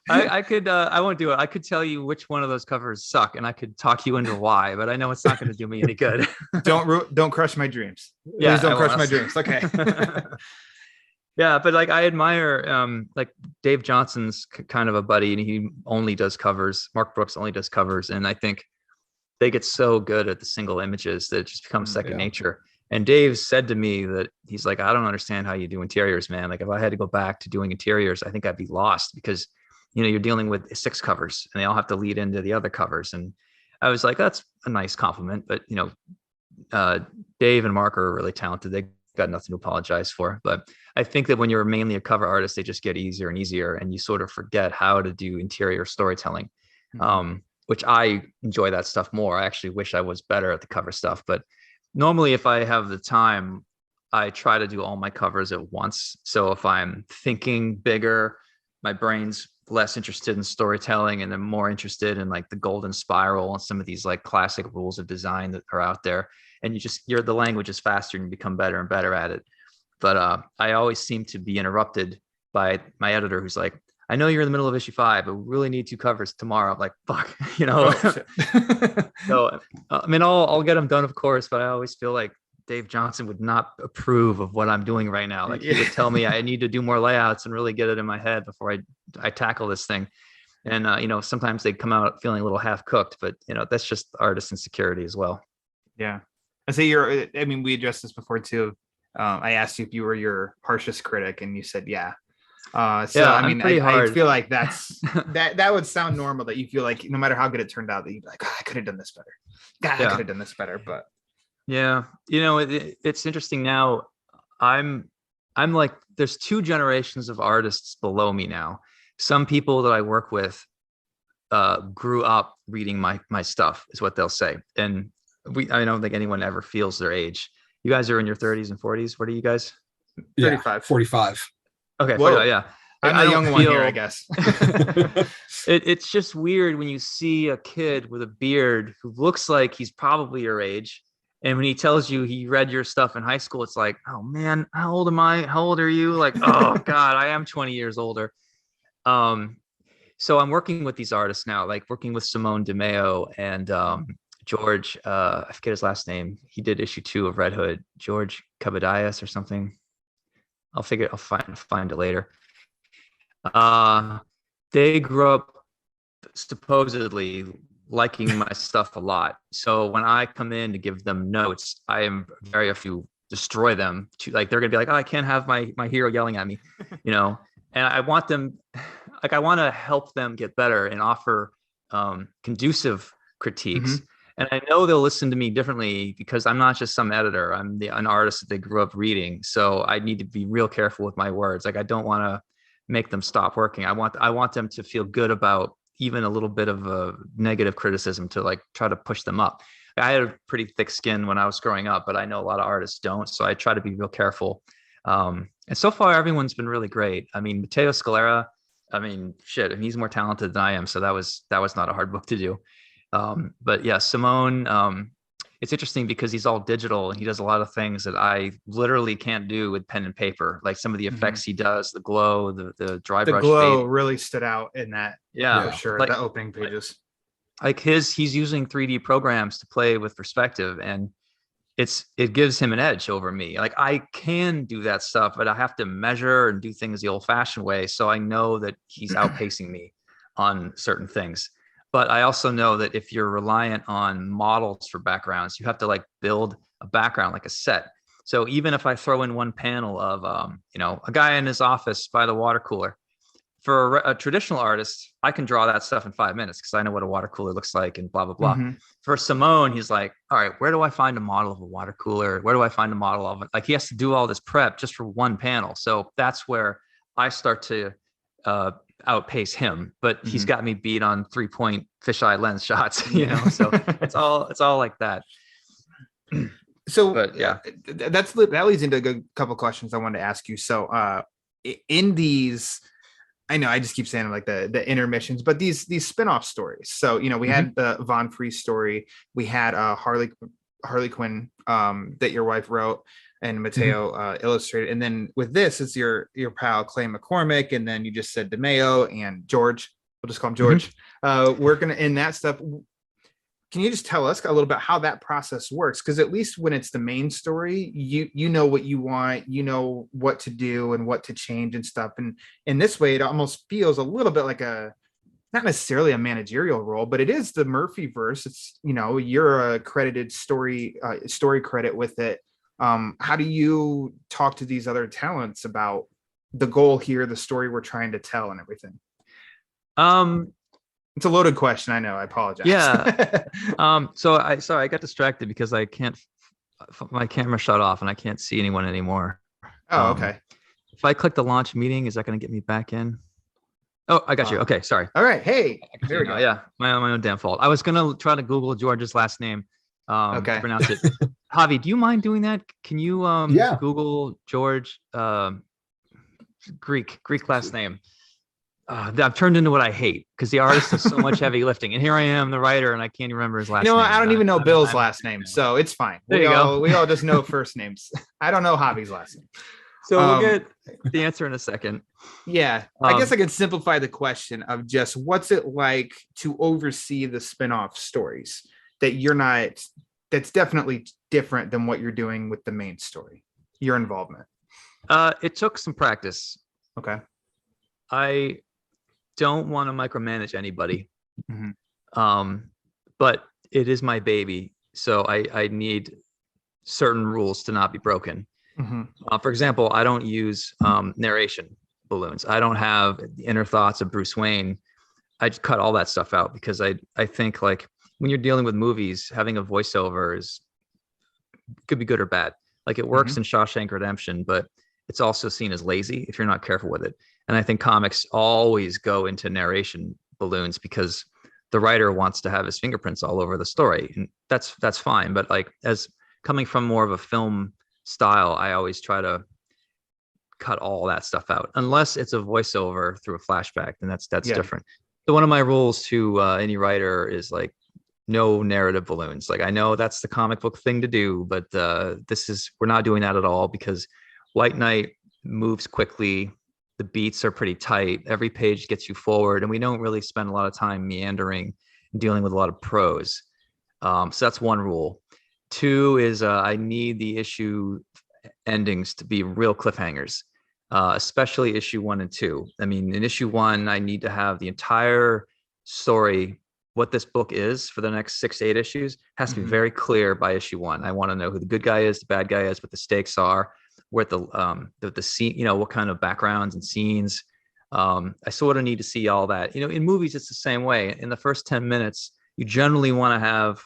I could, I won't do it. I could tell you which one of those covers suck, and I could talk you into why, but I know it's not going to do me any good. Don't crush my dreams. Yeah, Please don't crush my dreams. Okay. Yeah, but like I admire like Dave Johnson's kind of a buddy, and he only does covers. Mark Brooks only does covers, and I think they get so good at the single images that it just becomes second nature. And Dave said to me that he's like, I don't understand how you do interiors, man. Like if I had to go back to doing interiors, I think I'd be lost because, you know, you're dealing with 6 covers and they all have to lead into the other covers. And I was like, that's a nice compliment, but you know, Dave and Mark are really talented. They got nothing to apologize for. But I think that when you're mainly a cover artist, they just get easier and easier, and you sort of forget how to do interior storytelling. Which I enjoy that stuff more. I actually wish I was better at the cover stuff, but normally if I have the time, I try to do all my covers at once. So if I'm thinking bigger, my brain's less interested in storytelling and I'm more interested in like the golden spiral and some of these like classic rules of design that are out there. And the language is faster and you become better and better at it. But I always seem to be interrupted by my editor who's like, I know you're in the middle of issue 5, but we really need 2 covers tomorrow. I'm like, fuck, you know? So, I mean, I'll get them done, of course, but I always feel like Dave Johnson would not approve of what I'm doing right now. Like he would tell me I need to do more layouts and really get it in my head before I tackle this thing. And, you know, sometimes they come out feeling a little half cooked, but you know, that's just artist insecurity as well. Yeah. I say I mean, we addressed this before too. I asked you if you were your harshest critic and you said, yeah. I mean, I feel like that would sound normal, that you feel like no matter how good it turned out, that you'd be like, I could have done this better. I could have done this better. But yeah, you know, it's interesting now. I'm like, there's 2 generations of artists below me now. Some people that I work with grew up reading my stuff, is what they'll say. And I don't think anyone ever feels their age. You guys are in your 30s and 40s. What are you guys? 35. 45. Okay, yeah. I'm the young one here, I guess. It's just weird when you see a kid with a beard who looks like he's probably your age, and when he tells you he read your stuff in high school, it's like, oh man, how old am I? How old are you? Like, oh god, I am 20 years older. So I'm working with these artists now, like working with Simone DeMeo and George. I forget his last name. He did issue 2 of Red Hood. George Cabadias or something. I'll find it later. They grew up supposedly liking my stuff a lot. So when I come in to give them notes, I am very few destroy them. Like they're gonna be like, oh, I can't have my hero yelling at me, you know. And I want them, like I want to help them get better and offer conducive critiques. Mm-hmm. And I know they'll listen to me differently because I'm not just some editor. I'm an artist that they grew up reading. So I need to be real careful with my words. Like I don't want to make them stop working. I want them to feel good about even a little bit of a negative criticism to like try to push them up. I had a pretty thick skin when I was growing up, but I know a lot of artists don't. So I try to be real careful. And so far, everyone's been really great. I mean, Matteo Scalera, I mean, shit, and he's more talented than I am. So that was not a hard book to do. But yeah, Simone, it's interesting because he's all digital and he does a lot of things that I literally can't do with pen and paper. Like some of the effects he does, the glow, the dry brush. The glow really stood out in that. Yeah, for sure. Like, the opening pages. Like he's using 3D programs to play with perspective, and it gives him an edge over me. Like I can do that stuff, but I have to measure and do things the old fashioned way. So I know that he's outpacing me on certain things. But I also know that if you're reliant on models for backgrounds, you have to like build a background, like a set. So even if I throw in one panel of, a guy in his office by the water cooler, for a traditional artist, I can draw that stuff in 5 minutes because I know what a water cooler looks like and blah, blah, blah. Mm-hmm. For Simone, he's like, all right, where do I find a model of a water cooler? Where do I find a model of it? Like he has to do all this prep just for one panel. So that's where I start to outpace him, but he's got me beat on 3-point fisheye lens shots, so it's all like that. So but yeah, that leads into a good couple questions I wanted to ask you. So in these, I know I just keep saying like the intermissions, but these spin-off stories. So, we had the Von Freeze story. We had Harley Quinn that your wife wrote and Mateo illustrated. And then with this, it's your pal Clay McCormick. And then you just said DeMeo and George. We'll just call him George. Working in that stuff. Can you just tell us a little bit how that process works? Because at least when it's the main story, you know what you want, you know what to do and what to change and stuff. And in this way, it almost feels a little bit like not necessarily a managerial role, but it is the Murphy verse. It's, you're a credited story credit with it. How do you talk to these other talents about the goal here, the story we're trying to tell and everything? It's a loaded question. I know. I apologize. Yeah. Sorry, I got distracted because my camera shut off and I can't see anyone anymore. Oh, okay. If I click the launch meeting, is that going to get me back in? Oh, I got you. Okay. Sorry. All right. Hey, there we go. Yeah. My own damn fault. I was going to try to Google George's last name. Okay. Pronounce it. Javi, do you mind doing that? Can you Google George, Greek last name? I've turned into what I hate because the artist does so much heavy lifting, and here I am, the writer, and I can't even remember his last name. I don't even know Bill's last name, so it's fine. We all just know first names. I don't know Javi's last name. So we'll get the answer in a second. Yeah, I guess I could simplify the question of just what's it like to oversee the spin-off stories that's definitely different than what you're doing with the main story, your involvement. It took some practice. Okay. I don't want to micromanage anybody. But it is my baby. So I need certain rules to not be broken. For example, I don't use narration balloons. I don't have the inner thoughts of Bruce Wayne. I just cut all that stuff out because I think like when you're dealing with movies, having a voiceover could be good or bad. Like it works in Shawshank Redemption, but it's also seen as lazy if you're not careful with it. And I think comics always go into narration balloons because the writer wants to have his fingerprints all over the story. And that's fine. But like as coming from more of a film style, I always try to cut all that stuff out unless it's a voiceover through a flashback. And that's different. So one of my rules to any writer is like no narrative balloons. Like I know that's the comic book thing to do, but we're not doing that at all because White Knight moves quickly. The beats are pretty tight. Every page gets you forward, and we don't really spend a lot of time meandering and dealing with a lot of prose. So that's one rule. Two is I need the issue endings to be real cliffhangers, especially issue 1 and 2. I mean, in issue 1, I need to have the entire story, what this book is for the next 6 to 8 issues, has to be very clear by issue 1. I want to know who the good guy is, the bad guy is, what the stakes are, what the scene, what kind of backgrounds and scenes. I sort of need to see all that. In movies, it's the same way. In the first 10 minutes, you generally want to have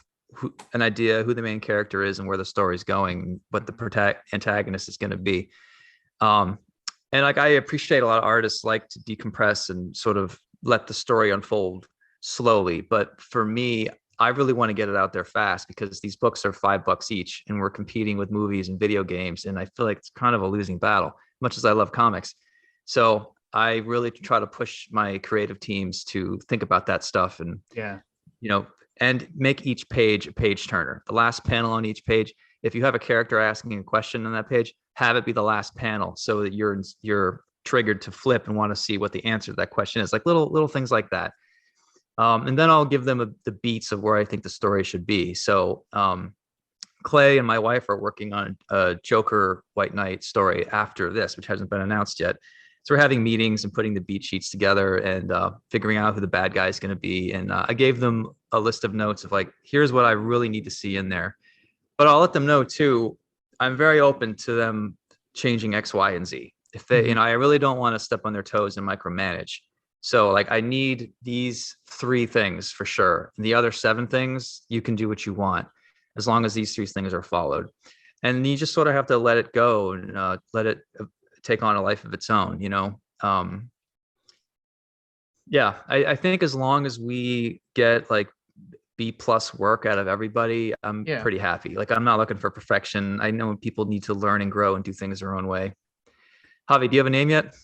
an idea who the main character is and where the story's going, what the antagonist is going to be. And like I appreciate a lot of artists like to decompress and sort of let the story unfold slowly. But for me, I really want to get it out there fast because these books are $5 each and we're competing with movies and video games. And I feel like it's kind of a losing battle, much as I love comics. So I really try to push my creative teams to think about that stuff and, and make each page a page turner. The last panel on each page, if you have a character asking a question on that page, have it be the last panel so that you're triggered to flip and want to see what the answer to that question is, like little things like that. And then I'll give them the beats of where I think the story should be. So Clay and my wife are working on a Joker White Knight story after this, which hasn't been announced yet. So we're having meetings and putting the beat sheets together and figuring out who the bad guy is going to be. And I gave them a list of notes of like, here's what I really need to see in there. But I'll let them know too, I'm very open to them changing X, Y, and Z. If they, I really don't want to step on their toes and micromanage. So like I need these 3 things for sure. The other 7 things, you can do what you want as long as these 3 things are followed. And you just sort of have to let it go and let it take on a life of its own, I think as long as we get like B+ work out of everybody, I'm pretty happy. Like I'm not looking for perfection. I know people need to learn and grow and do things their own way. Javi, do you have a name yet?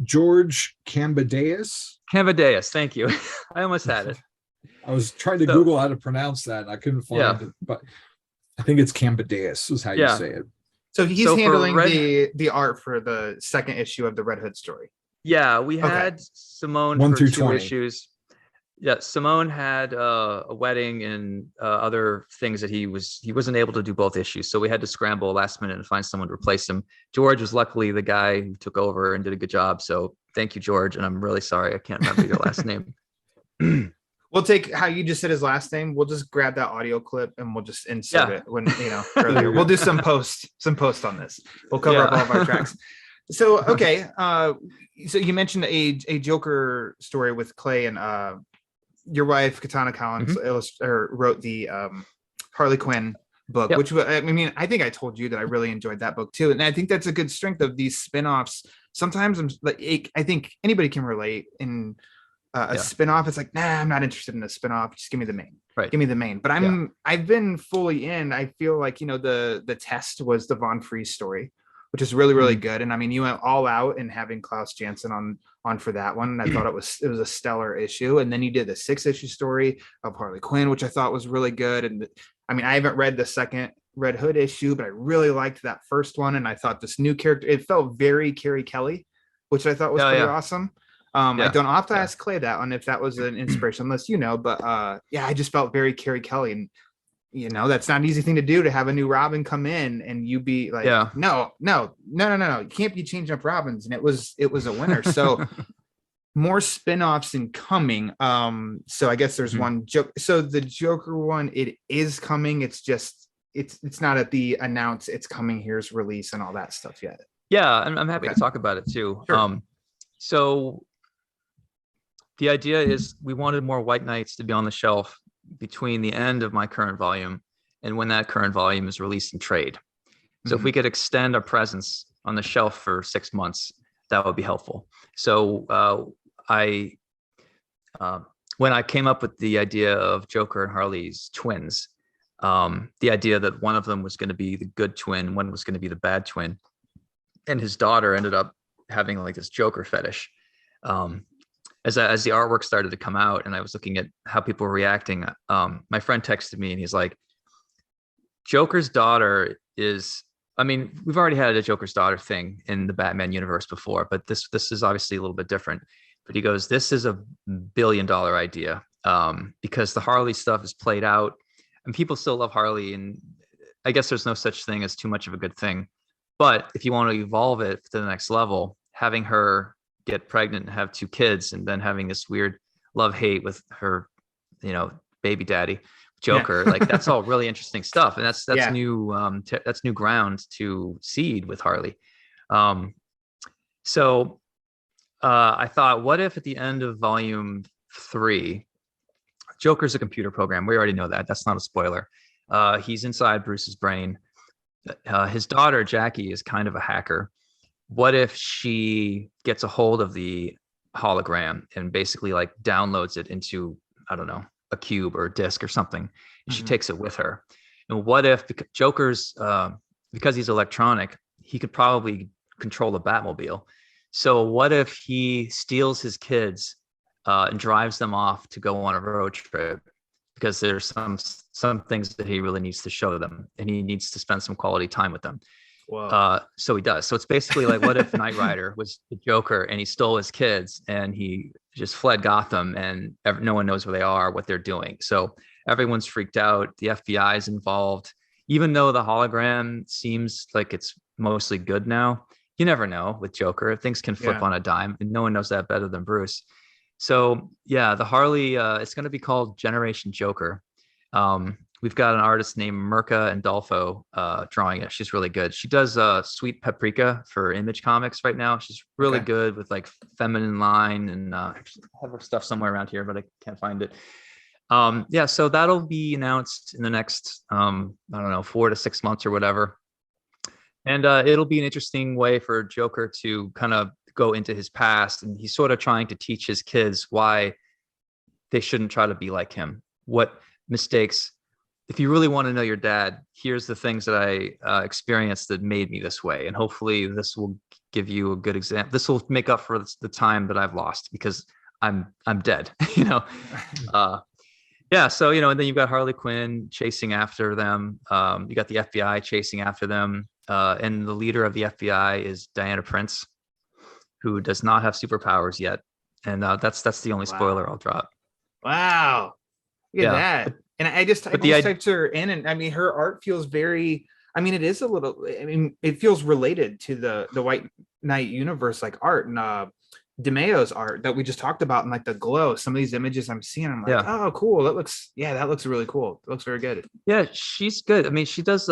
George Cambadeus. Cambadeus. Thank you. I almost had it. I was trying to Google how to pronounce that, and I couldn't find it, but I think it's Cambadeus is how you say it. So he's handling the art for the second issue of the Red Hood story. Yeah, we had Simone 1 for through 2 20 issues. Yeah, Simone had a wedding and other things that he wasn't able to do both issues, so we had to scramble last minute and find someone to replace him. George was luckily the guy who took over and did a good job. So thank you, George. And I'm really sorry I can't remember your last name. We'll take how you just said his last name. We'll just grab that audio clip and we'll just insert it when earlier. We'll do some post on this. We'll cover up all of our tracks. So okay, so you mentioned a Joker story with Clay and your wife Katana Collins wrote the Harley Quinn book, which I mean, I think I told you that I really enjoyed that book too, and I think that's a good strength of these spinoffs. Sometimes I'm like, I think anybody can relate in a spinoff. It's like, nah, I'm not interested in a spinoff. Just give me the main. Right. Give me the main. But I've been fully in. I feel like, the test was the Von Freeze story, which is really, really good. And I mean, you went all out in having Klaus Janson on for that one. And I thought it was a stellar issue. And then you did the 6-issue story of Harley Quinn, which I thought was really good. And I mean, I haven't read the second Red Hood issue, but I really liked that first one. And I thought this new character, it felt very Carrie Kelly, which I thought was pretty awesome. I don't have to ask Clay that one if that was an inspiration, unless but I just felt very Carrie Kelly, and that's not an easy thing to do, to have a new Robin come in and you be like, no, you can't be changing up Robins, and it was a winner. So more spin-offs incoming. So I guess there's one joke. So the Joker one, it is coming. It's just it's not at the announce it's coming, here's release and all that stuff yet. Yeah, and I'm happy to talk about it too. Sure. So the idea is we wanted more White Knights to be on the shelf between the end of my current volume and when that current volume is released in trade. So if we could extend our presence on the shelf for 6 months, that would be helpful. So when I came up with the idea of Joker and Harley's twins, the idea that one of them was going to be the good twin, one was going to be the bad twin, and his daughter ended up having like this Joker fetish. As the artwork started to come out and I was looking at how people were reacting, my friend texted me and he's like, Joker's daughter is, I mean, we've already had a Joker's daughter thing in the Batman universe before, but this is obviously a little bit different. But he goes, this is $1 billion idea, because the Harley stuff is played out and people still love Harley. And I guess there's no such thing as too much of a good thing. But if you want to evolve it to the next level, having her get pregnant and have 2 kids and then having this weird love-hate with her, baby daddy Joker, like that's all really interesting stuff. And that's new, that's new ground to seed with Harley. So I thought, what if at the end of volume 3, Joker's a computer program. We already know that. That's not a spoiler. He's inside Bruce's brain. His daughter, Jackie, is kind of a hacker. What if she gets a hold of the hologram and basically like downloads it into, I don't know, a cube or a disk or something, and she takes it with her? And what if Joker's, because he's electronic, he could probably control the Batmobile. So what if he steals his kids and drives them off to go on a road trip, because there's some things that he really needs to show them and he needs to spend some quality time with them. So he does. So it's basically like, what if Knight Rider was the Joker and he stole his kids and he just fled Gotham and no one knows where they are, what they're doing. So everyone's freaked out. The FBI is involved, even though the hologram seems like it's mostly good now. You never know with Joker. Things can flip on a dime and no one knows that better than Bruce. So yeah, the Harley, it's going to be called Generation Joker. We've got an artist named Mirka Andolfo drawing it. She's really good. She does Sweet Paprika for Image Comics right now. She's really good with like feminine line, and I have her stuff somewhere around here, but I can't find it. So that'll be announced in the next, I don't know, 4 to 6 months or whatever. And it'll be an interesting way for Joker to kind of go into his past. And he's sort of trying to teach his kids why they shouldn't try to be like him, what mistakes if you really want to know your dad, here's the things that I experienced that made me this way. And hopefully this will give you a good example. This will make up for the time that I've lost because I'm dead, you know? Yeah. So, you know, and then you've got Harley Quinn chasing after them. You got the FBI chasing after them. And the leader of the FBI is Diana Prince, who does not have superpowers yet. And that's the only spoiler I'll drop. Wow. Look at that. And I just typed her in, and I mean, her art feels very, I mean, it is a little, I mean, it feels related to the White Knight universe, like art, and DeMeo's art that we just talked about, and like the glow. Some of these images I'm seeing, I'm like, oh, cool. That looks really cool. It looks very good. Yeah, she's good. I mean, she does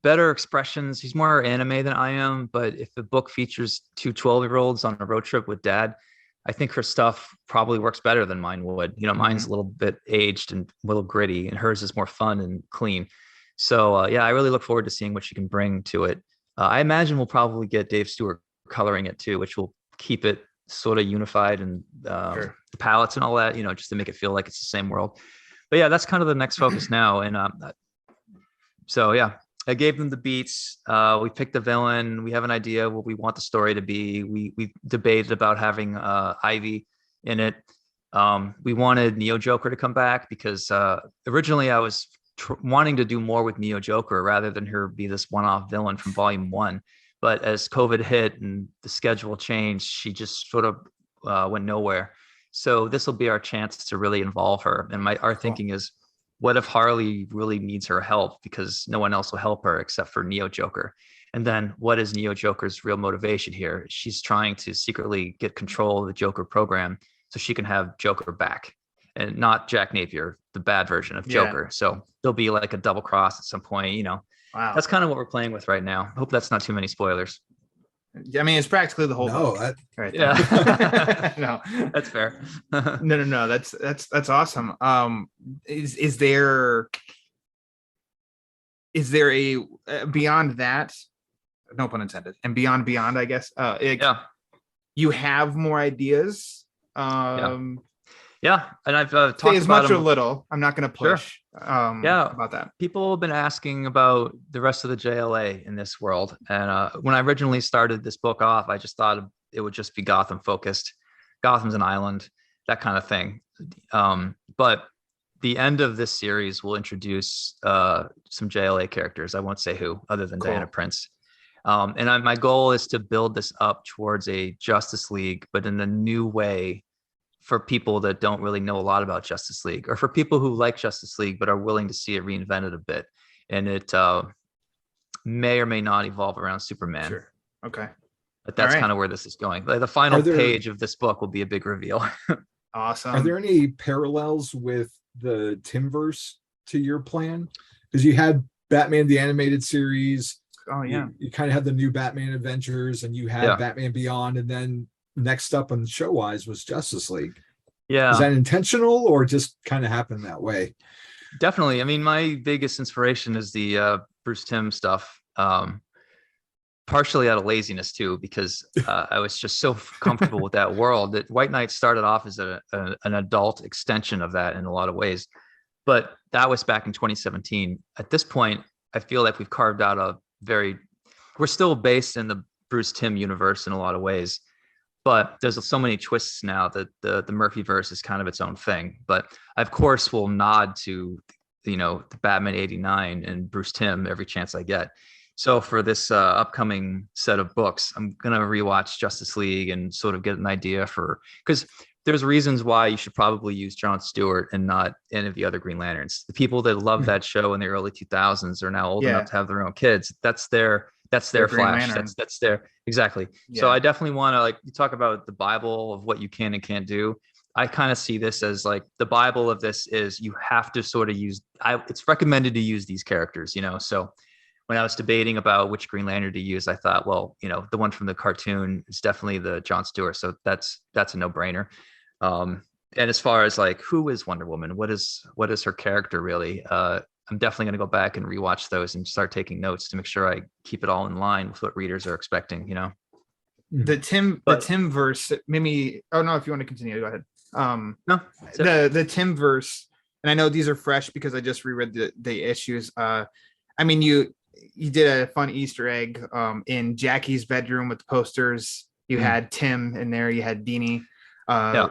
better expressions. She's more anime than I am, but if the book features two 12-year-olds on a road trip with dad, I think her stuff probably works better than mine would. You know, mine's a little bit aged and a little gritty, and hers is more fun and clean. So yeah, I really look forward to seeing what she can bring to it. I imagine we'll probably get Dave Stewart coloring it too, which will keep it sort of unified and the palettes and all that, you know, just to make it feel like it's the same world. But yeah, that's kind of the next focus now. And so yeah, I gave them the beats. We picked the villain. We have an idea what we want the story to be. We debated about having Ivy in it. We wanted Neo Joker to come back because originally I was wanting to do more with Neo Joker rather than her be this one-off villain from Volume 1. But as COVID hit and the schedule changed, she just sort of went nowhere. So this will be our chance to really involve her. And our thinking is, what if Harley really needs her help because no one else will help her except for Neo Joker? And then what is Neo Joker's real motivation here? She's trying to secretly get control of the Joker program so she can have Joker back, and not Jack Napier, the bad version of Joker. So there'll be like a double cross at some point, you know. Wow. That's kind of what we're playing with right now. I hope that's not too many spoilers. I mean, it's practically the whole book. Right. Yeah. No, that's fair. No. That's awesome. Is there a beyond that? No pun intended. And beyond, I guess. You have more ideas. Yeah, and I've talked as about much or little. I'm not going to push. About that. People have been asking about the rest of the JLA in this world, and when I originally started this book off, I just thought it would just be Gotham focused. Gotham's an island, that kind of thing. But the end of this series will introduce some JLA characters. I won't say who, other than Diana Prince. And my goal is to build this up towards a Justice League, but in a new way, for people that don't really know a lot about Justice League, or for people who like Justice League but are willing to see it reinvented a bit. And it may or may not evolve around Superman. Sure. Okay. But that's kind of where this is going. Like the final page of this book will be a big reveal. Awesome. Are there any parallels with the Timverse to your plan? Because you had Batman the Animated Series. Oh yeah. You kind of had the new Batman Adventures, and you had Batman Beyond, and then next up on show wise was Justice League. Yeah. Is that intentional or just kind of happened that way? Definitely. I mean, my biggest inspiration is the Bruce Timm stuff. Partially out of laziness too, because I was just so comfortable with that world that White Knight started off as an adult extension of that in a lot of ways. But that was back in 2017. At this point, I feel like we've carved out we're still based in the Bruce Timm universe in a lot of ways. But there's so many twists now that the Murphyverse is kind of its own thing. But I, of course, will nod to, the Batman 89 and Bruce Timm every chance I get. So for this upcoming set of books, I'm going to rewatch Justice League and sort of get an idea because there's reasons why you should probably use Jon Stewart and not any of the other Green Lanterns. The people that loved that show in the early 2000s are now old enough to have their own kids. That's their Flash. That's their exactly. Yeah. So I definitely want to, like, you talk about the Bible of what you can and can't do. I kind of see this as like the Bible of this is you have to sort of it's recommended to use these characters, So when I was debating about which Green Lantern to use, I thought, well, the one from the cartoon is definitely the Jon Stewart. So that's a no brainer. And as far as like, who is Wonder Woman? What is her character really? I'm definitely going to go back and rewatch those and start taking notes to make sure I keep it all in line with what readers are expecting, The Timverse, maybe. Oh no, if you want to continue, go ahead. No, the Timverse and I know these are fresh because I just reread the issues. I mean, you did a fun Easter egg in Jackie's bedroom with the posters. You had Tim in there. You had Beanie.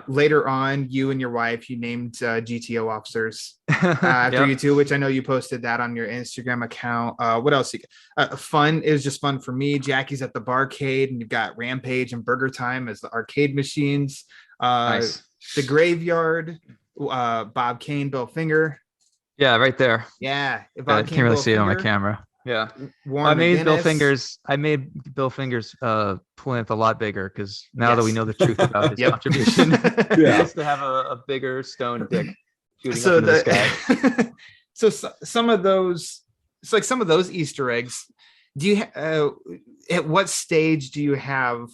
Later on, you and your wife, you named GTO officers after you two, which I know you posted that on your Instagram account. What else? Fun. It was just fun for me. Jackie's at the barcade, and you've got Rampage and Burger Time as the arcade machines. Nice. The graveyard. Bob Kane, Bill Finger. Yeah, right there. Yeah, I can't really see it on my camera. Yeah, I made Bill Fingers plinth a lot bigger because now that we know the truth about his contribution, he has to have a bigger stone dick shooting up into the sky. So some of those, it's like some of those Easter eggs. Do you at what stage do you have?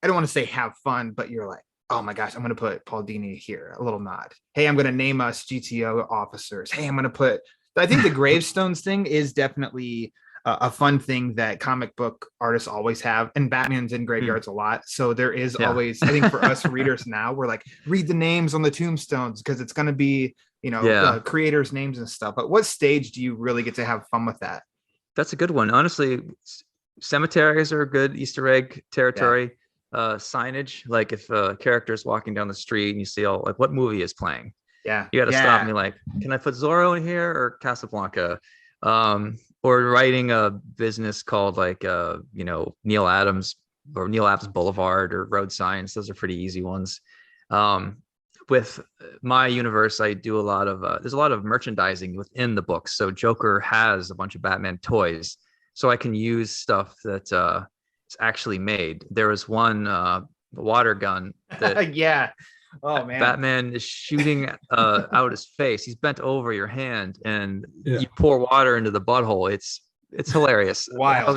I don't want to say have fun, but you're like, oh my gosh, I'm going to put Paul Dini here, a little nod. Hey, I'm going to name us GTO officers. Hey, I'm going to put. I think the gravestones thing is definitely a fun thing that comic book artists always have, and Batman's in graveyards a lot. So there is always, I think for us readers now, we're like, read the names on the tombstones because it's going to be, creators' names and stuff. But what stage do you really get to have fun with that? That's a good one. Honestly, cemeteries are a good Easter egg territory. Signage, like if a character is walking down the street and you see what movie is playing. You got to stop me like, can I put Zorro in here or Casablanca? Or writing a business called Neil Adams or Neil Adams Boulevard or road signs. Those are pretty easy ones. With my universe, I do a lot of, there's a lot of merchandising within the books. So Joker has a bunch of Batman toys. So I can use stuff that is actually made. There was one water gun that oh man, Batman is shooting out his face. He's bent over your hand and you pour water into the butthole. It's hilarious. Wild.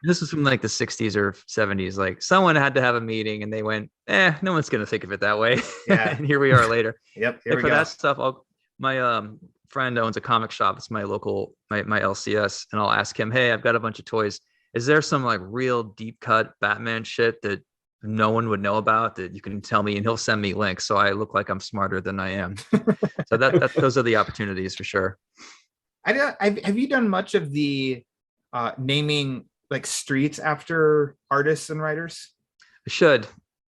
This was from like the 60s or 70s. Like someone had to have a meeting and they went, no one's going to think of it that way. And here we are later. Here we go. For that stuff, my friend owns a comic shop. It's my local, my LCS. And I'll ask him, hey, I've got a bunch of toys. Is there some like real deep cut Batman shit that no one would know about that you can tell me? And he'll send me links. So I look like I'm smarter than I am. So those are the opportunities for sure. Have you done much of the naming like streets after artists and writers? I should.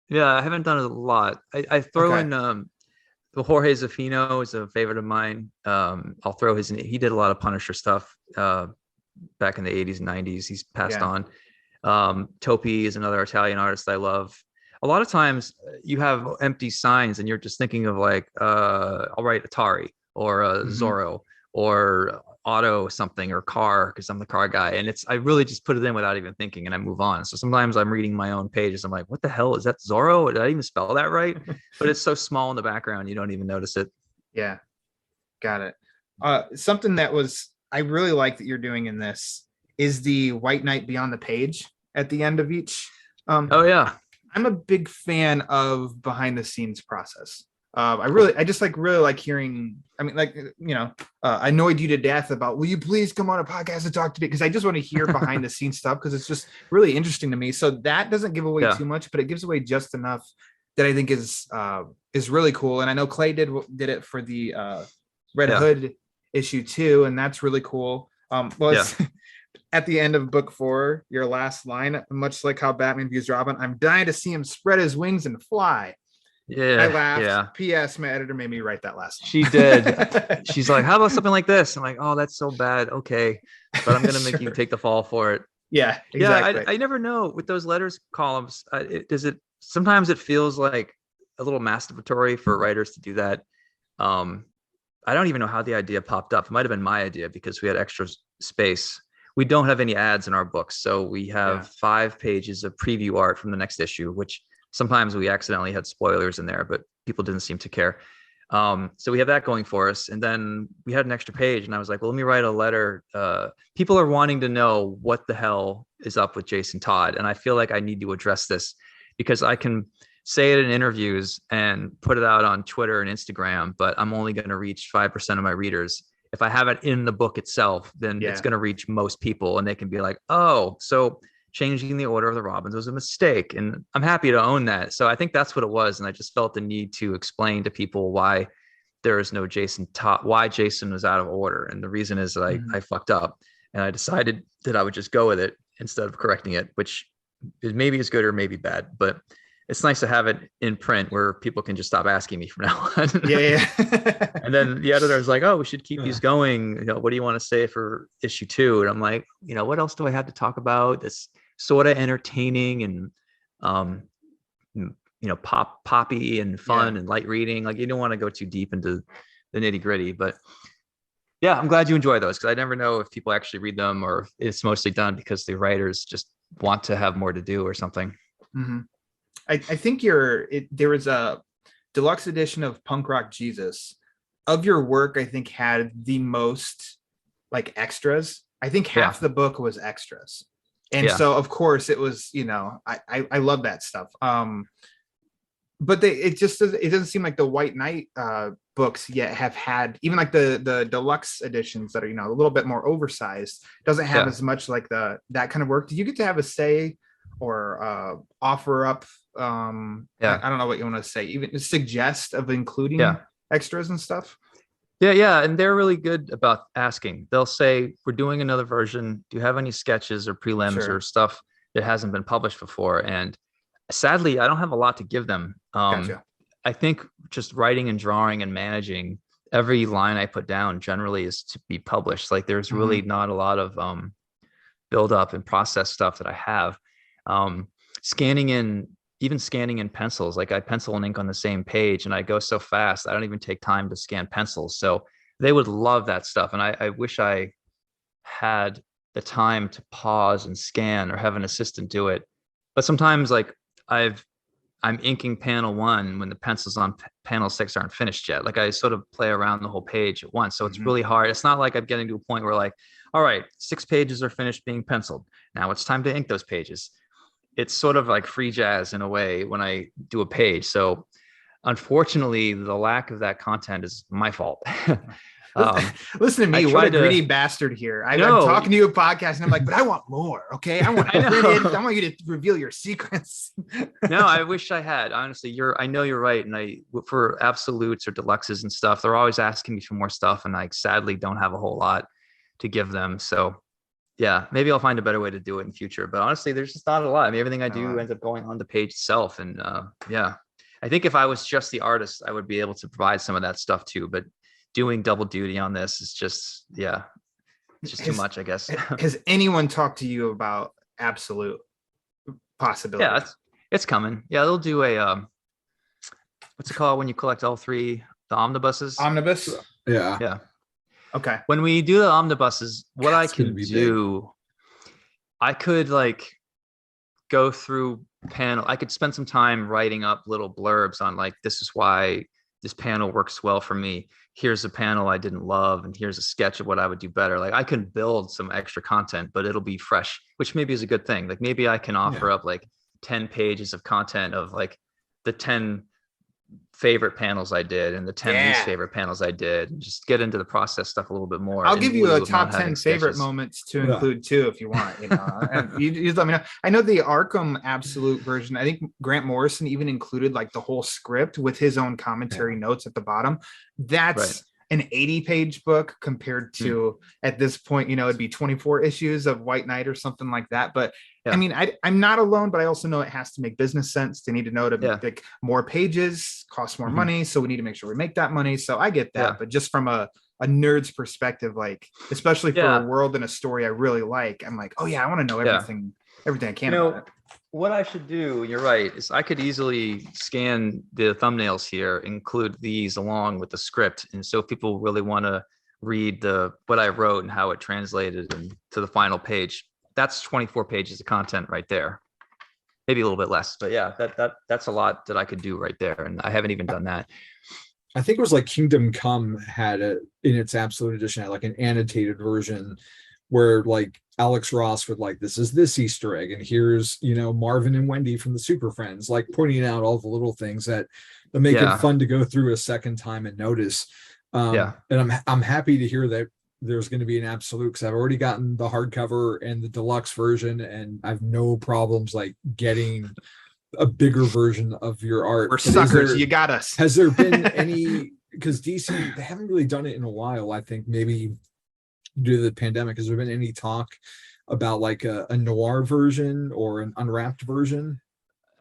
Yeah, I haven't done it a lot. I throw in the Jorge Zafino is a favorite of mine. I'll throw he did a lot of Punisher stuff back in the 80s and 90s. He's passed on. Topi is another Italian artist I love. A lot of times you have empty signs and you're just thinking of like, I'll write Atari or Zorro or auto something or car because I'm the car guy. And I really just put it in without even thinking and I move on. So sometimes I'm reading my own pages. I'm like, what the hell? Is that Zorro? Did I even spell that right? But it's so small in the background. You don't even notice it. Yeah. Got it. Something that I really like that you're doing in this is the White Knight Beyond the Page at the end of each. I'm a big fan of behind the scenes process. I just really like hearing, I mean, like, annoyed you to death about, will you please come on a podcast and talk to me? Because I just want to hear behind the scenes stuff because it's just really interesting to me. So that doesn't give away too much, but it gives away just enough that I think is really cool. And I know Clay did it for the Red Hood issue 2, and that's really cool. At the end of book 4, your last line, much like how Batman views Robin, I'm dying to see him spread his wings and fly. I laughed. P.S. My editor made me write that last line. She did. She's like, how about something like this? I'm like, oh, that's so bad. Okay. But I'm going to make you take the fall for it. Yeah, exactly. I never know with those letters columns. Sometimes it feels like a little masturbatory for writers to do that. I don't even know how the idea popped up. It might've been my idea because we had extra space. We don't have any ads in our books. So we have 5 pages of preview art from the next issue, which sometimes we accidentally had spoilers in there, but people didn't seem to care. So we have that going for us. And then we had an extra page and I was like, well, let me write a letter. People are wanting to know what the hell is up with Jason Todd. And I feel like I need to address this because I can say it in interviews and put it out on Twitter and Instagram, but I'm only going to reach 5% of my readers. If I have it in the book itself, then it's going to reach most people and they can be like, oh, so changing the order of the Robins was a mistake. And I'm happy to own that. So I think that's what it was. And I just felt the need to explain to people why there is no Jason top, why Jason was out of order. And the reason is that I fucked up, and I decided that I would just go with it instead of correcting it, which is maybe is good or maybe bad, but it's nice to have it in print where people can just stop asking me from now on. Yeah. And then the editor is like, oh, we should keep these going. You know, what do you want to say for issue 2? And I'm like, you know, what else do I have to talk about that's sort of entertaining and, you know, poppy and fun and light reading? Like, you don't want to go too deep into the nitty gritty, but yeah, I'm glad you enjoy those, because I never know if people actually read them or if it's mostly done because the writers just want to have more to do or something. Mm-hmm. I think there was a deluxe edition of Punk Rock Jesus. Of your work, I think had the most like extras. I think half the book was extras. And so of course it was, you know, I love that stuff. But it doesn't seem like the White Knight books yet have had, even like the deluxe editions that are, you know, a little bit more oversized, doesn't have as much like that kind of work. Did you get to have a say or offer up I don't know what you want to say, even suggest of including extras and stuff? Yeah, and they're really good about asking. They'll say, we're doing another version, do you have any sketches or prelims or stuff that hasn't been published before? And sadly, I don't have a lot to give them. Gotcha. I think just writing and drawing and managing, every line I put down generally is to be published. Like, there's really not a lot of build up and process stuff that I have. Scanning in pencils, like I pencil and ink on the same page, and I go so fast I don't even take time to scan pencils. So they would love that stuff, and I wish I had the time to pause and scan or have an assistant do it. But sometimes, like, I'm inking panel 1 when the pencils on panel 6 aren't finished yet. Like, I sort of play around the whole page at once, so it's really hard. It's not like I'm getting to a point where, like, all right, 6 pages are finished being penciled, now it's time to ink those pages. It's sort of like free jazz in a way when I do a page. So unfortunately, the lack of that content is my fault. Listen to me, what a greedy bastard here. I'm talking to you a podcast and I'm like, but I want more. Okay. I want you to reveal your secrets. No, I wish I had. Honestly, I know you're right. And for absolutes or deluxes and stuff, they're always asking me for more stuff. And I sadly don't have a whole lot to give them. So yeah, maybe I'll find a better way to do it in future. But honestly, there's just not a lot. I mean, everything I do ends up going on the page itself. And I think if I was just the artist, I would be able to provide some of that stuff too. But doing double duty on this is just, it's just too much, I guess. Has anyone talked to you about absolute possibility? Yeah, it's coming. Yeah, they'll do a, what's it called when you collect all 3, the omnibuses? Omnibus? Yeah. Yeah. Okay. When we do the omnibuses, what I can do, I could like go through panel. I could spend some time writing up little blurbs on like, this is why this panel works well for me. Here's a panel I didn't love, and here's a sketch of what I would do better. Like, I can build some extra content, but it'll be fresh, which maybe is a good thing. Like, maybe I can offer up like 10 pages of content of like the 10 favorite panels I did and the 10 least favorite panels I did, and just get into the process stuff a little bit more. I'll give you a top 10 favorite moments to include too, if you want, you know. And you let me know. I know the Arkham Absolute version, I think Grant Morrison even included like the whole script with his own commentary notes at the bottom. That's an 80-page book compared to at this point, you know, it'd be 24 issues of White Knight or something like that. But I mean, I'm not alone, but I also know it has to make business sense. They need to know to make more pages, cost more money. So we need to make sure we make that money. So I get that. But just from a nerd's perspective, like, especially for a world and a story I really like, I'm like, oh yeah, I want to know everything I can about it. What I should do, you're right, is I could easily scan the thumbnails here, include these along with the script. And so if people really want to read what I wrote and how it translated to the final page, that's 24 pages of content right there. Maybe a little bit less, but yeah, that's a lot that I could do right there. And I haven't even done that. I think it was like Kingdom Come had it in its absolute edition, had like an annotated version where like Alex Ross would like, this is this Easter egg, and here's, you know, Marvin and Wendy from the Super Friends, like pointing out all the little things that make it fun to go through a second time and notice. And I'm happy to hear that there's going to be an absolute, because I've already gotten the hardcover and the deluxe version, and I've no problems like getting a bigger version of your art. We're suckers. You got us. Has there been any because DC, they haven't really done it in a while. I think maybe due to the pandemic. Has there been any talk about like a noir version or an unwrapped version?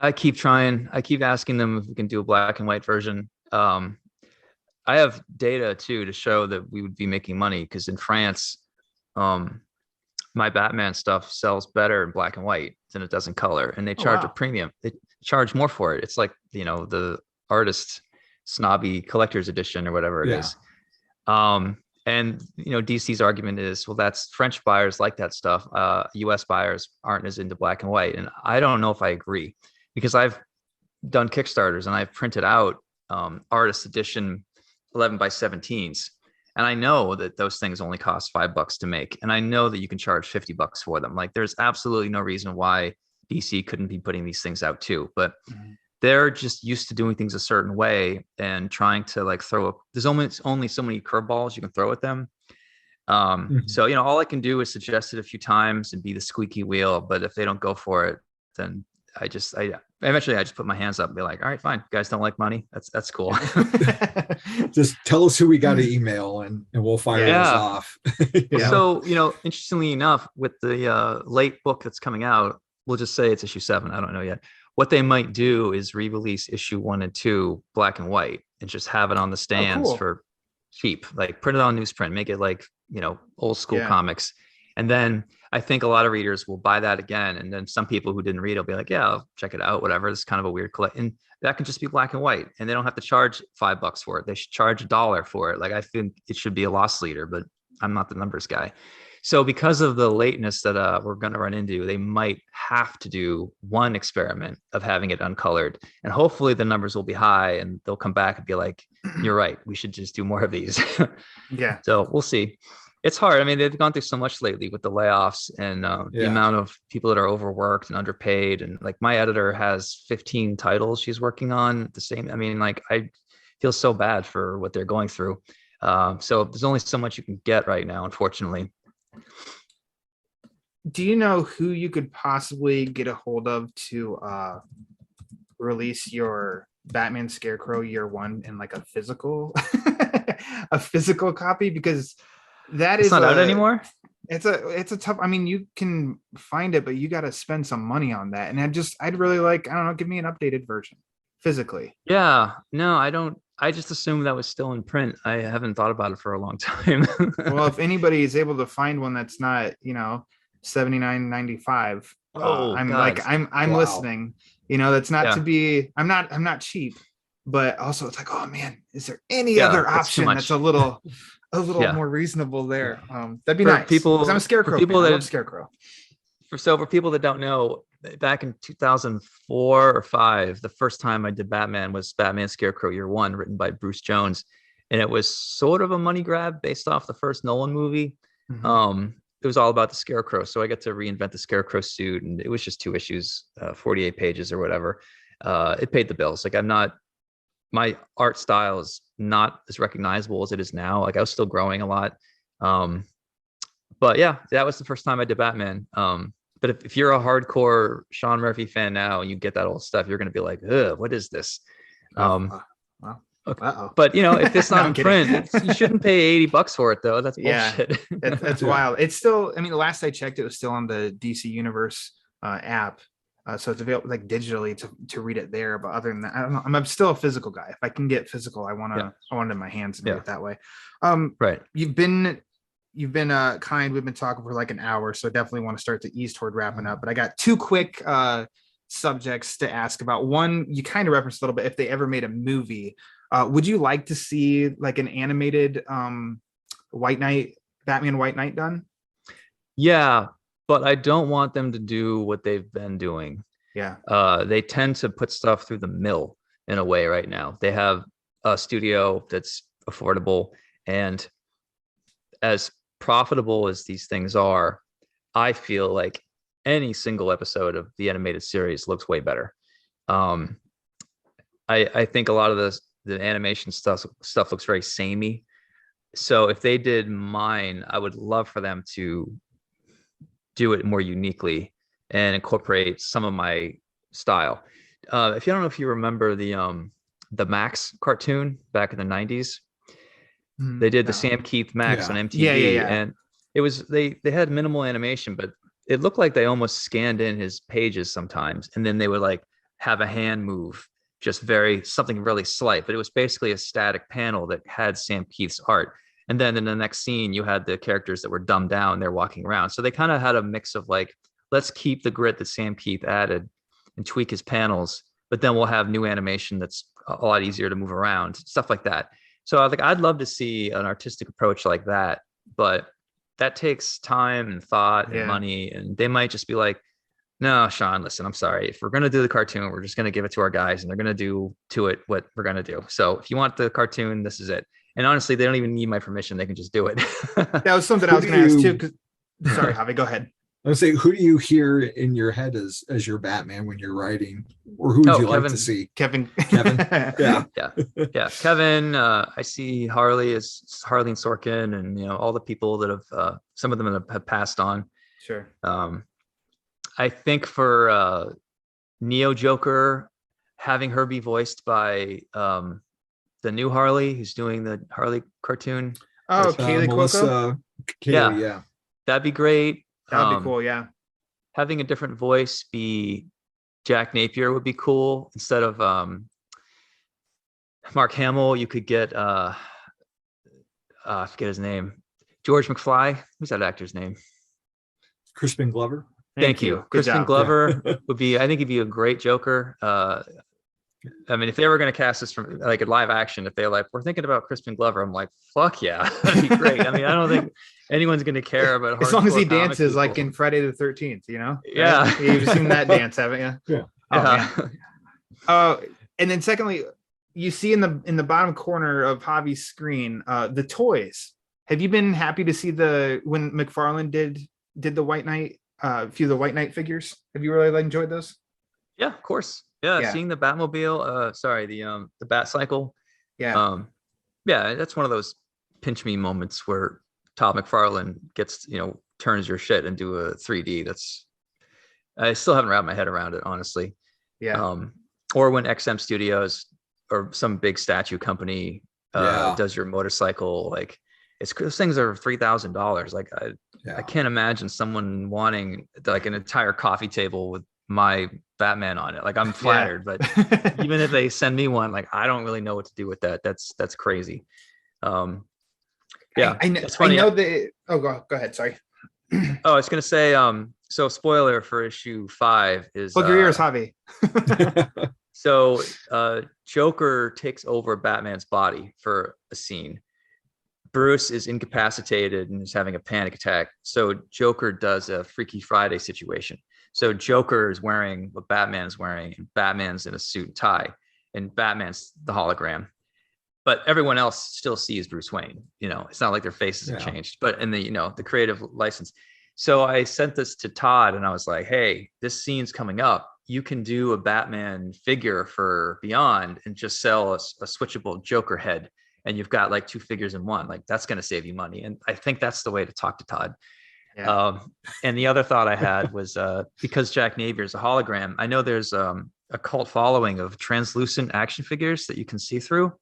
I keep trying. I keep asking them if we can do a black and white version. I have data too to show that we would be making money because in France, my Batman stuff sells better in black and white than it does in color, and they charge a premium. They charge more for it. It's like, you know, the artist snobby collector's edition or whatever it is. And you know, DC's argument is, well, that's French buyers like that stuff. US buyers aren't as into black and white. And I don't know if I agree, because I've done Kickstarters and I've printed out artist edition 11 by 17s. And I know that those things only cost $5 to make. And I know that you can charge $50 for them. Like, there's absolutely no reason why DC couldn't be putting these things out too. But they're just used to doing things a certain way and trying to like throw up. There's only so many curveballs you can throw at them. So, you know, all I can do is suggest it a few times and be the squeaky wheel. But if they don't go for it, then I eventually just put my hands up and be like, all right, fine. You guys don't like money. That's cool. Just tell us who we got to email and we'll fire this off. So, you know, interestingly enough, with the late book that's coming out, we'll just say it's issue 7. I don't know yet. What they might do is re-release issue 1 and 2 black and white and just have it on the stands for cheap, like print it on newsprint, make it like, you know, old school comics. And then I think a lot of readers will buy that again. And then some people who didn't read it will be like, yeah, I'll check it out, whatever. It's kind of a weird collect. And that can just be black and white. And they don't have to charge $5 for it. They should charge $1 for it. Like, I think it should be a loss leader, but I'm not the numbers guy. So because of the lateness that we're going to run into, they might have to do one experiment of having it uncolored. And hopefully the numbers will be high and they'll come back and be like, you're right, we should just do more of these. So we'll see. It's hard. I mean, they've gone through so much lately with the layoffs and the amount of people that are overworked and underpaid. And like, my editor has 15 titles she's working on at the same. I mean, like, I feel so bad for what they're going through. So there's only so much you can get right now, unfortunately. Do you know who you could possibly get a hold of to release your Batman Scarecrow year 1 in like a physical a physical copy? Because it's not out anymore. It's a tough, I mean, you can find it, but you got to spend some money on that. And I'd really like, I don't know, give me an updated version physically. Yeah, no, I don't. I just assumed that was still in print. I haven't thought about it for a long time. Well, if anybody is able to find one that's not, you know, $79.95, I'm listening. You know, that's not to be. I'm not cheap, but also it's like, oh man, is there any other option that's a little more reasonable there? That'd be nice. People, 'cause I'm a Scarecrow. People I love Scarecrow. For people that don't know, back in 2004 or 5, the first time I did Batman was Batman Scarecrow year 1, written by Bruce Jones, and it was sort of a money grab based off the first Nolan movie. It was all about the Scarecrow, so I got to reinvent the Scarecrow suit, and it was just 2 issues, 48 pages or whatever. It paid the bills. Like, my art style is not as recognizable as it is now. Like, I was still growing a lot. But yeah, that was the first time I did Batman. But if you're a hardcore Sean Murphy fan now and you get that old stuff, you're going to be like, ugh, what is this? Wow. Okay. But you know, if it's not in print, you shouldn't pay $80 for it though. That's bullshit. That's wild. It's still, I mean, the last I checked, it was still on the DC Universe app. So it's available like digitally to read it there. But other than that, I don't know. I'm still a physical guy. If I can get physical, I want it in my hands and read it that way. Right. You've been kind. We've been talking for like an hour, so I definitely want to start to ease toward wrapping up. But I got 2 quick subjects to ask about. One, you kind of referenced a little bit. If they ever made a movie, would you like to see like an animated Batman White Knight done? Yeah, but I don't want them to do what they've been doing. Yeah. They tend to put stuff through the mill in a way right now. They have a studio that's affordable, and as profitable as these things are, I feel like any single episode of the animated series looks way better. I think a lot of the animation stuff looks very samey. So if they did mine, I would love for them to do it more uniquely and incorporate some of my style. If you don't know if you remember the Max cartoon back in the 90s, They did the No. Sam Keith Max on MTV, Yeah. and it was they had minimal animation, but it looked like they almost scanned in his pages sometimes, and then they would like have a hand move, just something really slight, but it was basically a static panel that had Sam Keith's art. And then in the next scene, you had the characters that were dumbed down, they're walking around. So they kind of had a mix of like, let's keep the grit that Sam Keith added and tweak his panels, but then we'll have new animation that's a lot easier to move around, stuff like that. So I'd love to see an artistic approach like that, but that takes time and thought and money, and they might just be like, no, Sean, listen, I'm sorry. If we're going to do the cartoon, we're just going to give it to our guys, and they're going to do to it what we're going to do. So if you want the cartoon, this is it. And honestly, they don't even need my permission. They can just do it. That was something I was going to ask too. Sorry, Javi, go ahead. I would say, who do you hear in your head as your Batman when you're writing, or who would you like to see? Kevin. Yeah. Kevin. I see Harley and Sorkin, and all the people that have some of them have passed on. Sure. I think for Neo Joker, having her be voiced by the new Harley, who's doing the Harley cartoon. Oh, Kaylee Melissa. Kaylee, yeah, that'd be great. That would be cool. Yeah. Having a different voice be Jack Napier would be cool. Instead of Mark Hamill, you could get I forget his name. George McFly. Who's that actor's name? Crispin Glover. Thank you. Crispin Glover would be, I think he'd be a great Joker. I mean, if they were going to cast this from like a live action, if they're like, we're thinking about Crispin Glover, I'm like, fuck yeah, that'd be great. I mean, I don't think anyone's going to care about as long as he dances like in Friday the 13th, Yeah. Right? You've seen that dance, haven't you? Yeah. And then secondly, you see in the bottom corner of Javi's screen, the toys. Have you been happy to see when McFarlane did the White Knight, a few of the White Knight figures? Have you really enjoyed those? Yeah, of course. Yeah. Seeing the Batmobile, the Bat Cycle. Yeah. Yeah, that's one of those pinch me moments where Todd McFarlane gets, turns your shit into a 3D. I still haven't wrapped my head around it, honestly. Yeah. Or when XM Studios or some big statue company does your motorcycle, like those things are $3,000. Like I can't imagine someone wanting like an entire coffee table with my Batman on it. Like I'm flattered, but even if they send me one, like I don't really know what to do with that. That's crazy. I know that. Oh, go ahead. Sorry. Oh, I was gonna say. So spoiler for issue 5 is. Plug your ears, Javi. So Joker takes over Batman's body for a scene. Bruce is incapacitated and is having a panic attack. So Joker does a Freaky Friday situation. So Joker is wearing what Batman's wearing, and Batman's in a suit and tie, and Batman's the hologram. But everyone else still sees Bruce Wayne. It's not like their faces have changed, but in the creative license. So I sent this to Todd and I was like, hey, this scene's coming up. You can do a Batman figure for Beyond and just sell a switchable Joker head. And you've got like 2 figures in one. Like that's going to save you money. And I think that's the way to talk to Todd. Yeah. And the other thought I had was because Jack Napier is a hologram, I know there's a cult following of translucent action figures that you can see through.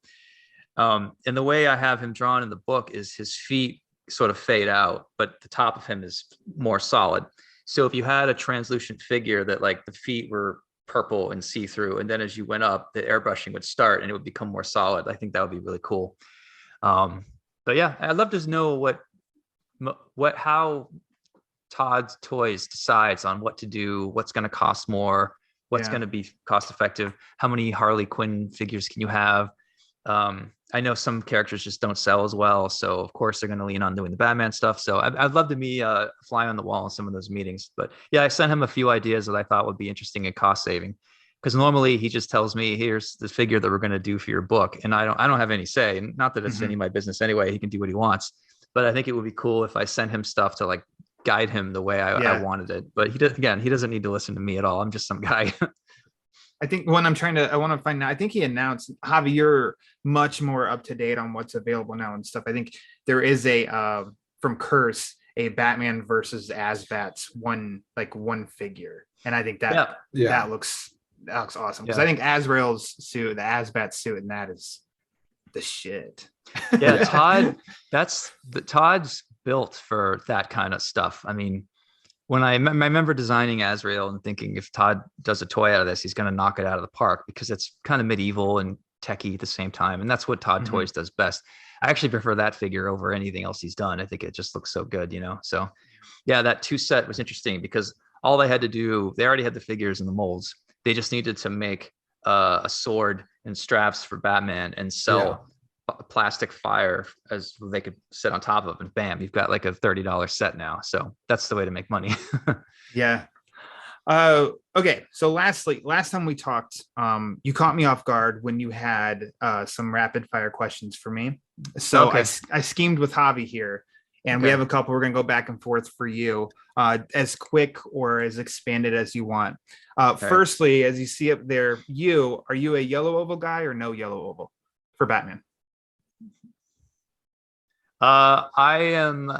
And the way I have him drawn in the book is his feet sort of fade out, but the top of him is more solid. So if you had a translucent figure that like the feet were purple and see-through, and then as you went up, the airbrushing would start and it would become more solid. I think that would be really cool. But yeah, I'd love to know how Todd's Toys decides on what to do, what's going to cost more, what's going to be cost effective, how many Harley Quinn figures can you have. I know some characters just don't sell as well, so of course they're going to lean on doing the Batman stuff. So I'd love to be a fly on the wall in some of those meetings. But yeah, I sent him a few ideas that I thought would be interesting and cost saving, because normally he just tells me, here's the figure that we're going to do for your book, and I don't have any say. And not that it's any of my business anyway, he can do what he wants, but I think it would be cool if I sent him stuff to like guide him the way I wanted it. But he doesn't need to listen to me at all. I'm just some guy. I think when I want to find out, I think he announced, Javi, you're much more up to date on what's available now and stuff. I think there is from Curse, a Batman versus Asbats one figure. And I think that looks awesome. Because I think Azrael's suit, the Asbat suit, and that is the shit. Yeah, Todd's built for that kind of stuff. I mean, when I remember designing Azrael and thinking if Todd does a toy out of this, he's going to knock it out of the park because it's kind of medieval and techie at the same time. And that's what Todd Toys does best. I actually prefer that figure over anything else he's done. I think it just looks so good, you know? So yeah, that 2 set was interesting because all they had to do, they already had the figures and the molds. They just needed to make a sword and straps for Batman and sell plastic fire as they could sit on top of, and bam, you've got like a $30 set now. So that's the way to make money. Yeah. Okay. So last time we talked, you caught me off guard when you had some rapid fire questions for me. So I schemed with Javi here, and we have a couple. We're gonna go back and forth for you, as quick or as expanded as you want. Firstly, as you see up there, are you a yellow oval guy or no yellow oval for Batman? I am.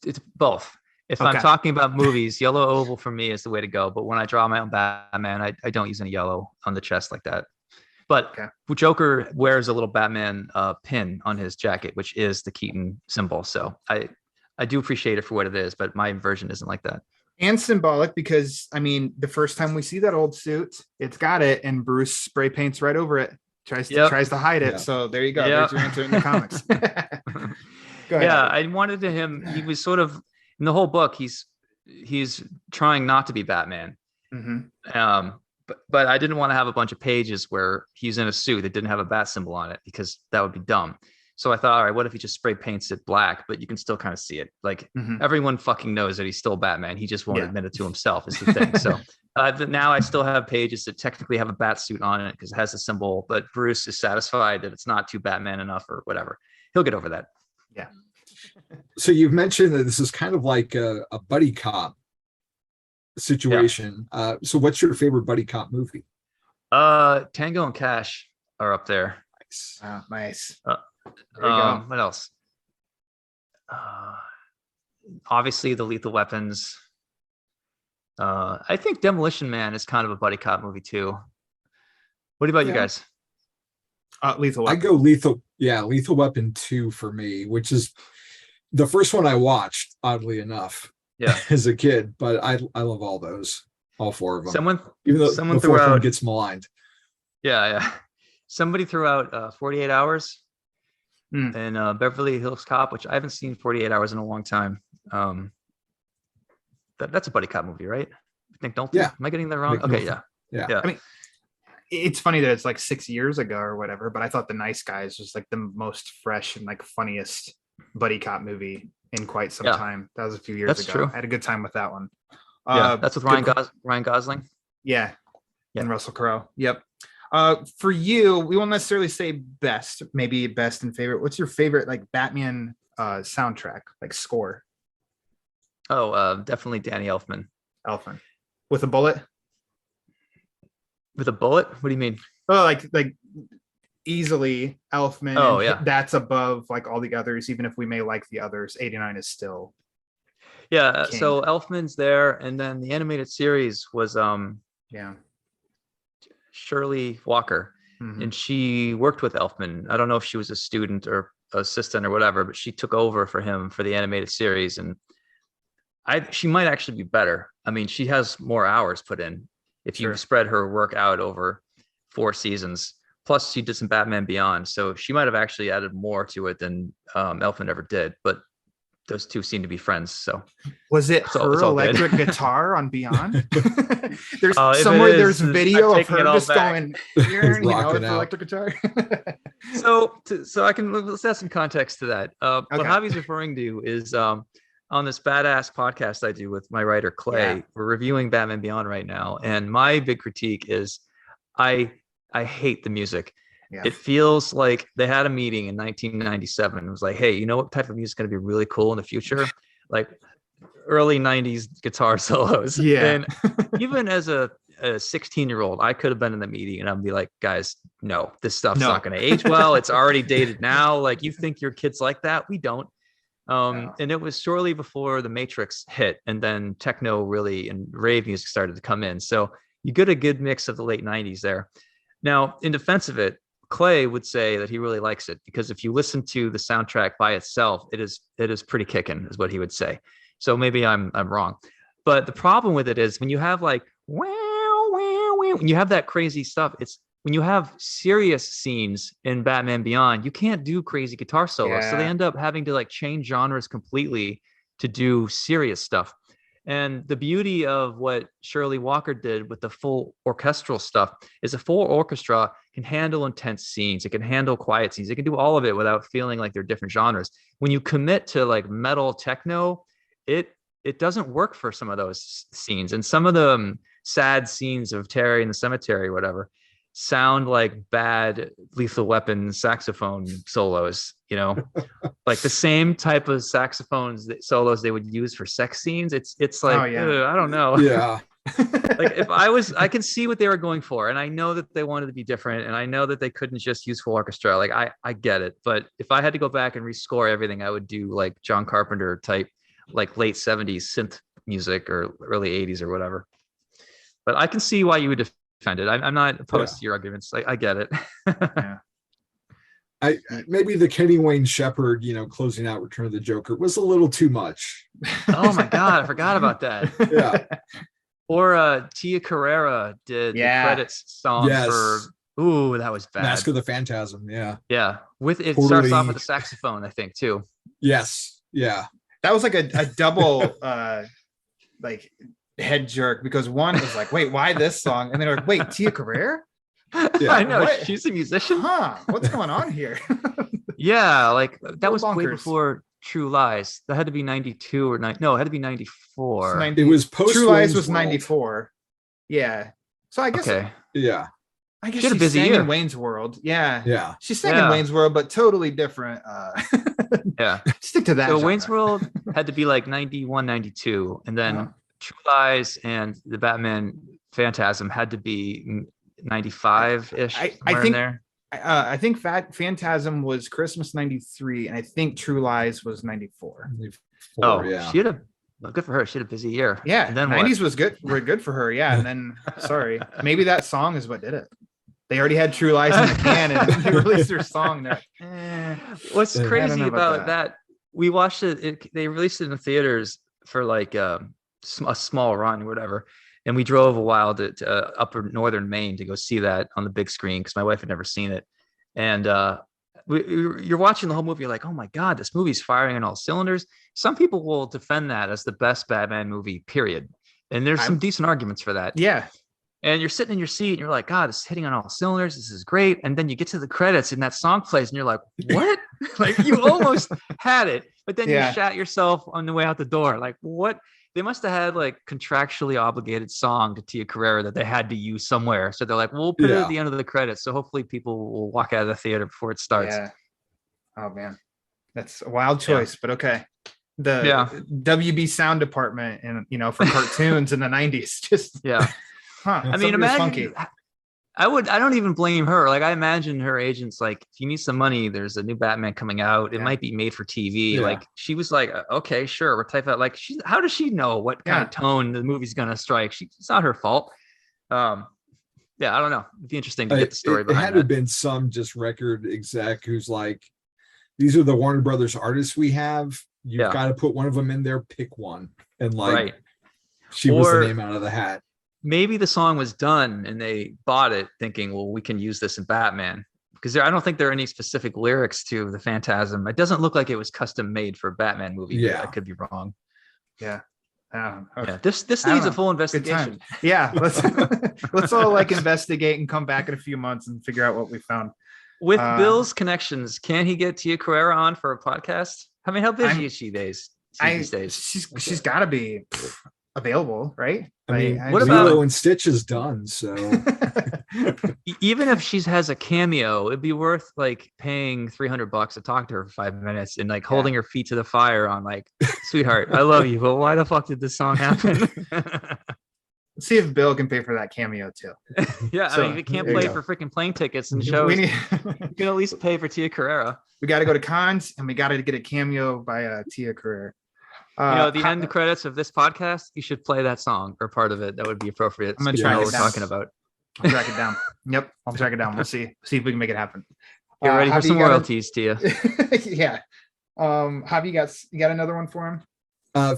It's both. If I'm talking about movies, yellow oval for me is the way to go. But when I draw my own Batman, I don't use any yellow on the chest like that. But Joker wears a little Batman pin on his jacket, which is the Keaton symbol. So I do appreciate it for what it is, but my version isn't like that. And symbolic because, I mean, the first time we see that old suit, it's got it, and Bruce spray paints right over it. Tries to hide it. So there you go. There's your answer in the comics. Go ahead. Yeah, I wanted him. He was sort of in the whole book. He's trying not to be Batman. But I didn't want to have a bunch of pages where he's in a suit that didn't have a bat symbol on it because that would be dumb. So I thought, all right, what if he just spray paints it black, but you can still kind of see it. Like everyone fucking knows that he's still Batman. He just won't admit it to himself is the thing. So now I still have pages that technically have a bat suit on it because it has a symbol, but Bruce is satisfied that it's not too Batman enough or whatever. He'll get over that. Yeah. So you've mentioned that this is kind of like a buddy cop situation. So what's your favorite buddy cop movie? Tango and Cash are up there. Nice. Nice. What else? Obviously the Lethal Weapons. I think Demolition Man is kind of a buddy cop movie too. What about you guys? Lethal Weapon. I go Lethal Weapon 2 for me, which is the first one I watched, oddly enough, as a kid. But I love all those, all 4 of them. Even though the fourth one gets maligned. Yeah. Somebody threw out 48 Hours and Beverly Hills Cop, which I haven't seen 48 Hours in a long time. That's a buddy cop movie, right? I think, am I getting that wrong? Okay, yeah. I mean, it's funny that it's like 6 years ago or whatever, but I thought The Nice Guys was like the most fresh and like funniest buddy cop movie in quite some time. That was a few years ago. True. I had a good time with that one. That's with Ryan Gosling. Yeah, and Russell Crowe. Yep. For you, we won't necessarily say best, maybe best and favorite. What's your favorite like Batman soundtrack, like score? Oh, definitely Danny Elfman. With a bullet. With a bullet? What do you mean? Oh, like easily Elfman. Oh, yeah. That's above like all the others, even if we may like the others. 89 is still. Yeah. King. So Elfman's there, and then the animated series was Shirley Walker, and she worked with Elfman. I don't know if she was a student or assistant or whatever, but she took over for him for the animated series, and she might actually be better. I mean, she has more hours put in if you spread her work out over 4 seasons. Plus, she did some Batman Beyond, so she might have actually added more to it than Elfman ever did. But those two seem to be friends. So was it her electric guitar on Beyond? There's somewhere there's video of her just going, with electric guitar. so let's add some context to that. What Javi's referring to is on this badass podcast I do with my writer Clay. We're reviewing Batman Beyond right now, and my big critique is I hate the music. It feels like they had a meeting in 1997. It was like, hey, you know what type of music is going to be really cool in the future? Like early 90s guitar solos. And even as a 16-year-old, I could have been in the meeting and I'd be like, guys, no, this stuff's not going to age well. It's already dated now. Like, you think your kids like that? We don't. And it was shortly before the Matrix hit, and then techno really and rave music started to come in. So you get a good mix of the late 90s there. Now, in defense of it, Clay would say that he really likes it because if you listen to the soundtrack by itself, it is pretty kicking, is what he would say. So maybe I'm wrong, but the problem with it is when you have like when you have that crazy stuff, it's when you have serious scenes in Batman Beyond, you can't do crazy guitar solos, so they end up having to like change genres completely to do serious stuff. And the beauty of what Shirley Walker did with the full orchestral stuff is a full orchestra can handle intense scenes. It can handle quiet scenes. It can do all of it without feeling like they're different genres. When you commit to like metal techno, it doesn't work for some of those scenes. And some of the sad scenes of Terry in the cemetery or whatever sound like bad Lethal Weapon saxophone solos, you know, like the same type of solos they would use for sex scenes. It's like, I don't know. Yeah. Like if I can see what they were going for, and I know that they wanted to be different, and I know that they couldn't just use full orchestra. Like I get it, but if I had to go back and rescore everything, I would do like John Carpenter type, like late 70s synth music or early 80s or whatever. But I can see why you would defend it. I'm not opposed to your arguments. I get it. Maybe the Kenny Wayne Shepherd, closing out Return of the Joker was a little too much. Oh my God, I forgot about that. Yeah. Or Tia Carrera did the credits song for that was bad. Mask of the Phantasm, yeah. Yeah. With it starts off with a saxophone, I think, too. Yes. Yeah. That was like a double like head jerk, because one was like, wait, why this song? And then like, wait, Tia Carrera? Yeah. I know, what? She's a musician. What's going on here? Yeah, like that was way bonkers. Before True Lies. That had to be 92 or 9. No, it had to be 94. It was post True Lies Wayne's was World. 94. Yeah. So I guess Yeah. I guess she had a she busy sang year. in Wayne's World. Yeah. Yeah. She sang in Wayne's World, but totally different. Yeah. Stick to that. So genre. Wayne's World had to be like 91, 92. And then True Lies and the Batman Phantasm had to be 95-ish. I somewhere think in there. I think Phantasm was Christmas 93, and I think True Lies was 94. Yeah. She had good for her. She had a busy year. Yeah. And then 90s was good. Were good for her. Yeah. And then sorry, maybe that song is what did it. They already had True Lies in the can and they released their song. They're like, What's crazy know about that? We watched it. They released it in the theaters for like a small run or whatever. And we drove a while to upper northern Maine to go see that on the big screen because my wife had never seen it. And you're watching the whole movie, you're like, oh my God, this movie's firing on all cylinders. Some people will defend that as the best Batman movie, period. And there's some decent arguments for that. yeah. And you're sitting in your seat and you're like, God, this is hitting on all cylinders. This is great. And then you get to the credits and that song plays and you're like, what? Like you almost had it, but then you shat yourself on the way out the door. Like what? They must have had like contractually obligated song to Tia Carrera that they had to use somewhere. So they're like, we'll put it at the end of the credits. So hopefully people will walk out of the theater before it starts. Yeah. Oh man. That's a wild choice, but okay. The WB sound department and for cartoons in the 90s. Just I mean, imagine I don't even blame her. Like I imagine her agents like, if you need some money, there's a new Batman coming out. It might be made for TV. Yeah. Like she was like, okay, sure. We're type out. Like how does she know what kind of tone the movie's gonna strike? It's not her fault. I don't know. It'd be interesting to get the story behind it had to have been some just record exec who's like, these are the Warner Brothers artists we have. You've got to put one of them in there, pick one. And like she was the name out of the hat. Maybe the song was done and they bought it thinking, well, we can use this in Batman. Because I don't think there are any specific lyrics to the Phantasm. It doesn't look like it was custom made for a Batman movie. Yeah. I could be wrong. Yeah. Yeah. This needs a full investigation. Yeah. Let's all like investigate and come back in a few months and figure out what we found. With Bill's connections, can he get Tia Carrera on for a podcast? I mean, how busy is she these days? She's got to be available, right? I mean, what Lilo about and Stitch is done, so even if she has a cameo, it'd be worth like paying $300 to talk to her for 5 minutes and like holding her feet to the fire on like, sweetheart, I love you, but why the fuck did this song happen? Let's see if Bill can pay for that cameo too. Yeah, So, I mean, if you can't there you play go. for freaking plane tickets and shows, you can at least pay for Tia Carrera. We got to go to cons and we got to get a cameo by Tia Carrera. At the end credits of this podcast, you should play that song or part of it. That would be appropriate. I'm gonna So try know to what get we're that. talking about. I'll track it down. Yep, I'll track it down. We'll see if we can make it happen. Get ready for Javi, some you got royalties, Tia. yeah. Javi, you got another one for him?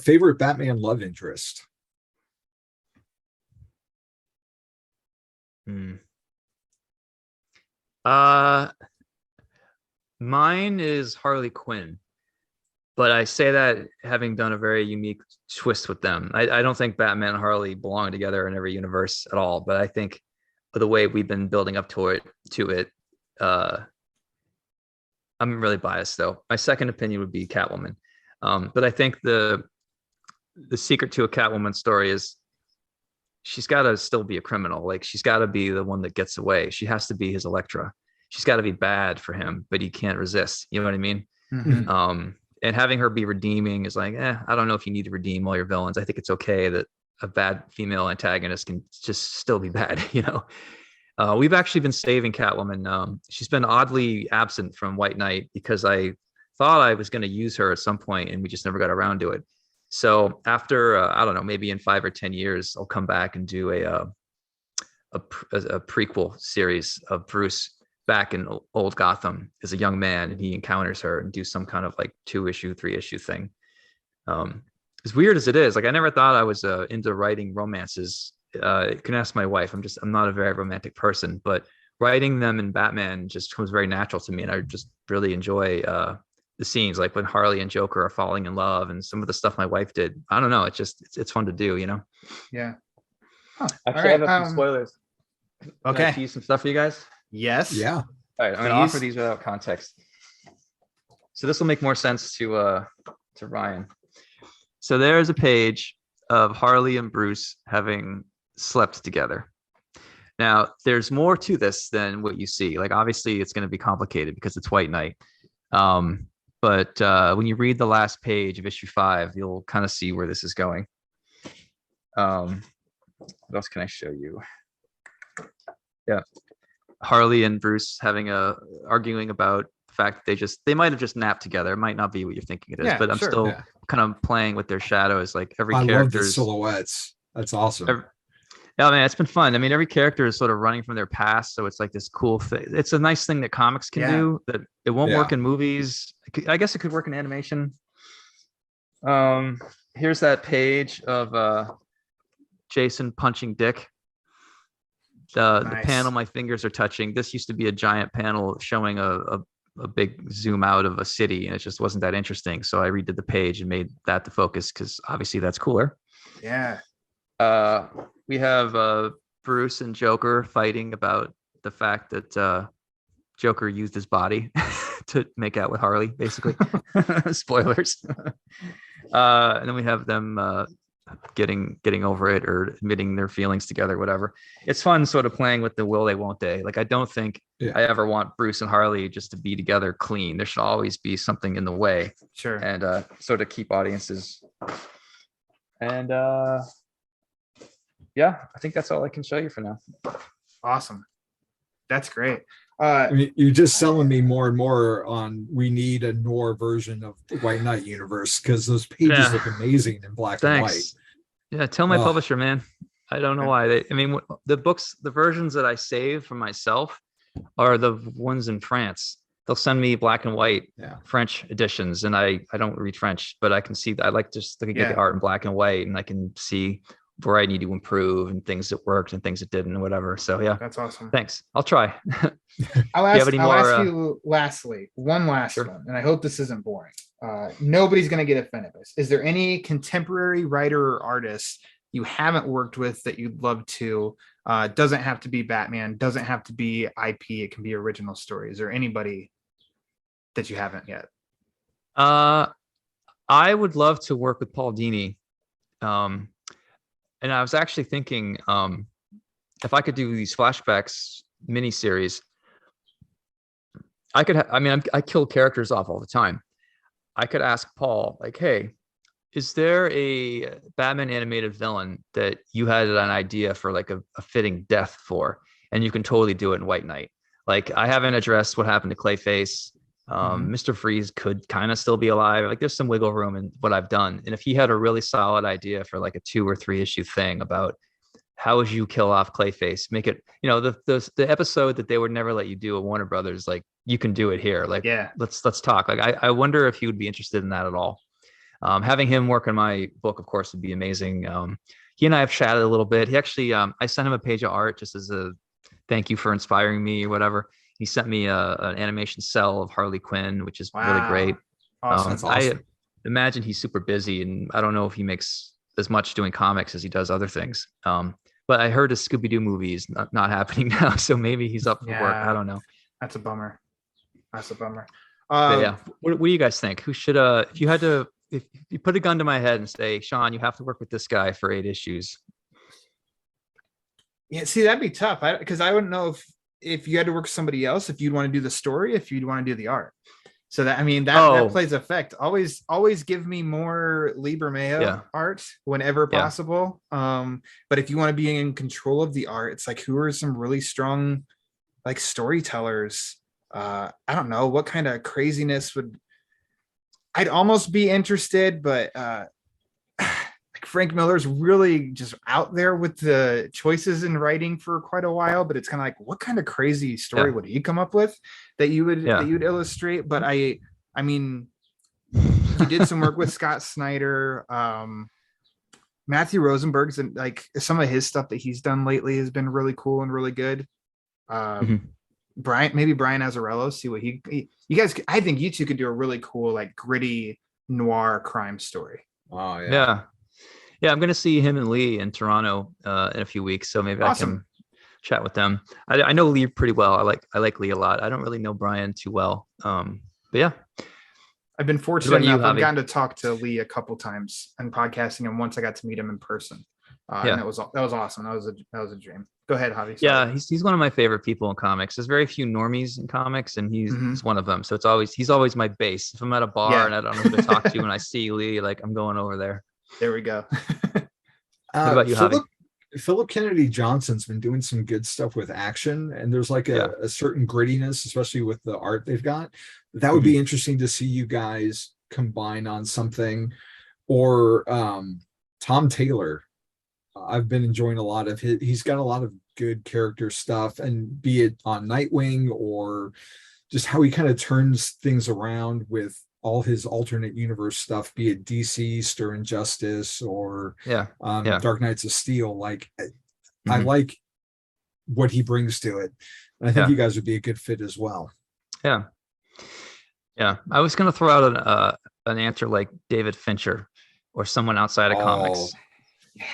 Favorite Batman love interest? Mine is Harley Quinn, but I say that having done a very unique twist with them. I don't think Batman and Harley belong together in every universe at all, but I think the way we've been building up to it, I'm really biased though. My second opinion would be Catwoman. But I think the secret to a Catwoman story is she's got to still be a criminal. Like she's got to be the one that gets away. She has to be his Elektra. She's got to be bad for him, but he can't resist. You know what I mean? Mm-hmm. And having her be redeeming is like, I don't know if you need to redeem all your villains. I think it's okay that a bad female antagonist can just still be bad. You know, we've actually been saving Catwoman. She's been oddly absent from White Knight because I thought I was going to use her at some point and we just never got around to it. So after, I don't know, maybe in 5 or 10 years, I'll come back and do a prequel series of Bruce back in old Gotham as a young man, and he encounters her and do some kind of like 2-issue, 3-issue thing. As weird as it is, like I never thought I was into writing romances. You can ask my wife. I'm not a very romantic person, but writing them in Batman just comes very natural to me, and I just really enjoy the scenes, like when Harley and Joker are falling in love, and some of the stuff my wife did. I don't know. It's fun to do, you know. Yeah. Huh. Actually, I have some spoilers. Okay. Can I tease some stuff for you guys? Yes. Yeah. All right, I'm going to offer these without context. So this will make more sense to Ryan. So there's a page of Harley and Bruce having slept together. Now, there's more to this than what you see. Like, obviously, it's going to be complicated because it's White Knight. But when you read the last page of issue 5, you'll kind of see where this is going. What else can I show you? Yeah. Harley and Bruce arguing about the fact that they might have just napped together. It might not be what you're thinking it is, but I'm still kind of playing with their shadows. Like every character. I love the silhouettes. That's awesome. Yeah, man, it's been fun. I mean, every character is sort of running from their past, so it's like this cool thing. It's a nice thing that comics can do that it won't work in movies. I guess it could work in animation. Here's that page of Jason punching Dick. The panel my fingers are touching. This used to be a giant panel showing a big zoom out of a city, and it just wasn't that interesting. So I redid the page and made that the focus because obviously that's cooler. Yeah. We have Bruce and Joker fighting about the fact that Joker used his body to make out with Harley, basically. Spoilers. And then we have them getting over it or admitting their feelings together, whatever. It's fun sort of playing with the will they, won't they. Like, I don't think I ever want Bruce and Harley just to be together clean. There should always be something in the way. Sure. And sort of keep audiences. And yeah, I think that's all I can show you for now. Awesome. That's great. I mean, you're just selling me more and more on we need a Noir version of the White Knight universe because those pages look amazing in black and white. Yeah, tell my publisher, man. I don't know why. The versions that I save for myself are the ones in France. They'll send me black and white French editions, and I don't read French, but I can see that I like just looking at the art in black and white, and I can see where I need to improve and things that worked and things that didn't and whatever. So yeah, that's awesome. Thanks. I'll try. I'll ask you lastly, one last one, and I hope this isn't boring. Nobody's going to get offended by this. Is there any contemporary writer or artist you haven't worked with that you'd love to? Doesn't have to be Batman, doesn't have to be IP, it can be original story. Is there anybody that you haven't yet? I would love to work with Paul Dini. And I was actually thinking, if I could do these flashbacks miniseries, I could. I kill characters off all the time. I could ask Paul, like, "Hey, is there a Batman animated villain that you had an idea for, like a fitting death for, and you can totally do it in White Knight? Like, I haven't addressed what happened to Clayface. Mr. Freeze could kind of still be alive. Like, there's some wiggle room in what I've done. And if he had a really solid idea for like a 2 or 3 issue thing about how would you kill off Clayface? Make it, the episode that they would never let you do at Warner Brothers, like you can do it here. Like, Yeah. let's talk. Like, I wonder if he would be interested in that at all. Having him work on my book, of course, would be amazing. He and I have chatted a little bit. He actually, I sent him a page of art just as a thank you for inspiring me or whatever. He sent me an animation cell of Harley Quinn, which is really great. Awesome. That's awesome. I imagine he's super busy, and I don't know if he makes as much doing comics as he does other things. But I heard a Scooby-Doo movie is not happening now, so maybe he's up for work. I don't know. That's a bummer. Yeah. What do you guys think? Who should if you put a gun to my head and say, Sean, you have to work with this guy for 8 issues? Yeah, see, that'd be tough. Because I wouldn't know if you had to work with somebody else, if you'd want to do the story, if you'd want to do the art. So that plays effect. Always give me more Lee Bermejo art whenever possible. But if you want to be in control of the art, it's like, who are some really strong like storytellers? I don't know what kind of craziness I'd almost be interested, but Frank Miller's really just out there with the choices in writing for quite a while, but it's kind of like, what kind of crazy story would he come up with that you would illustrate? But I mean, he did some work with Scott Snyder. Matthew Rosenberg's, and like some of his stuff that he's done lately has been really cool and really good. Brian Azzarello, see what you guys, I think you two could do a really cool, like gritty noir crime story. Oh yeah. Yeah, I'm going to see him and Lee in Toronto in a few weeks, so maybe I can chat with them. I know Lee pretty well. I like Lee a lot. I don't really know Brian too well, but yeah. I've been fortunate enough. I've gotten to talk to Lee a couple times and podcasting, and once I got to meet him in person. And that was awesome. That was a dream. Go ahead, Javi. Sorry. Yeah, he's one of my favorite people in comics. There's very few normies in comics, and he's one of them. So he's always my base. If I'm at a bar and I don't know who to talk to, and I see Lee, like I'm going over there. There we go. What about you, Javi? Philip Kennedy Johnson's been doing some good stuff with action, and there's like a certain grittiness, especially with the art they've got. That would be interesting to see you guys combine on something. Or Tom Taylor. I've been enjoying a lot of he's got a lot of good character stuff, and be it on Nightwing or just how he kind of turns things around with all his alternate universe stuff, be it DC, Stir and Justice, or Dark Knights of Steel. Like I like what he brings to it. And I think you guys would be a good fit as well. Yeah. I was going to throw out an answer like David Fincher or someone outside of comics. Yeah.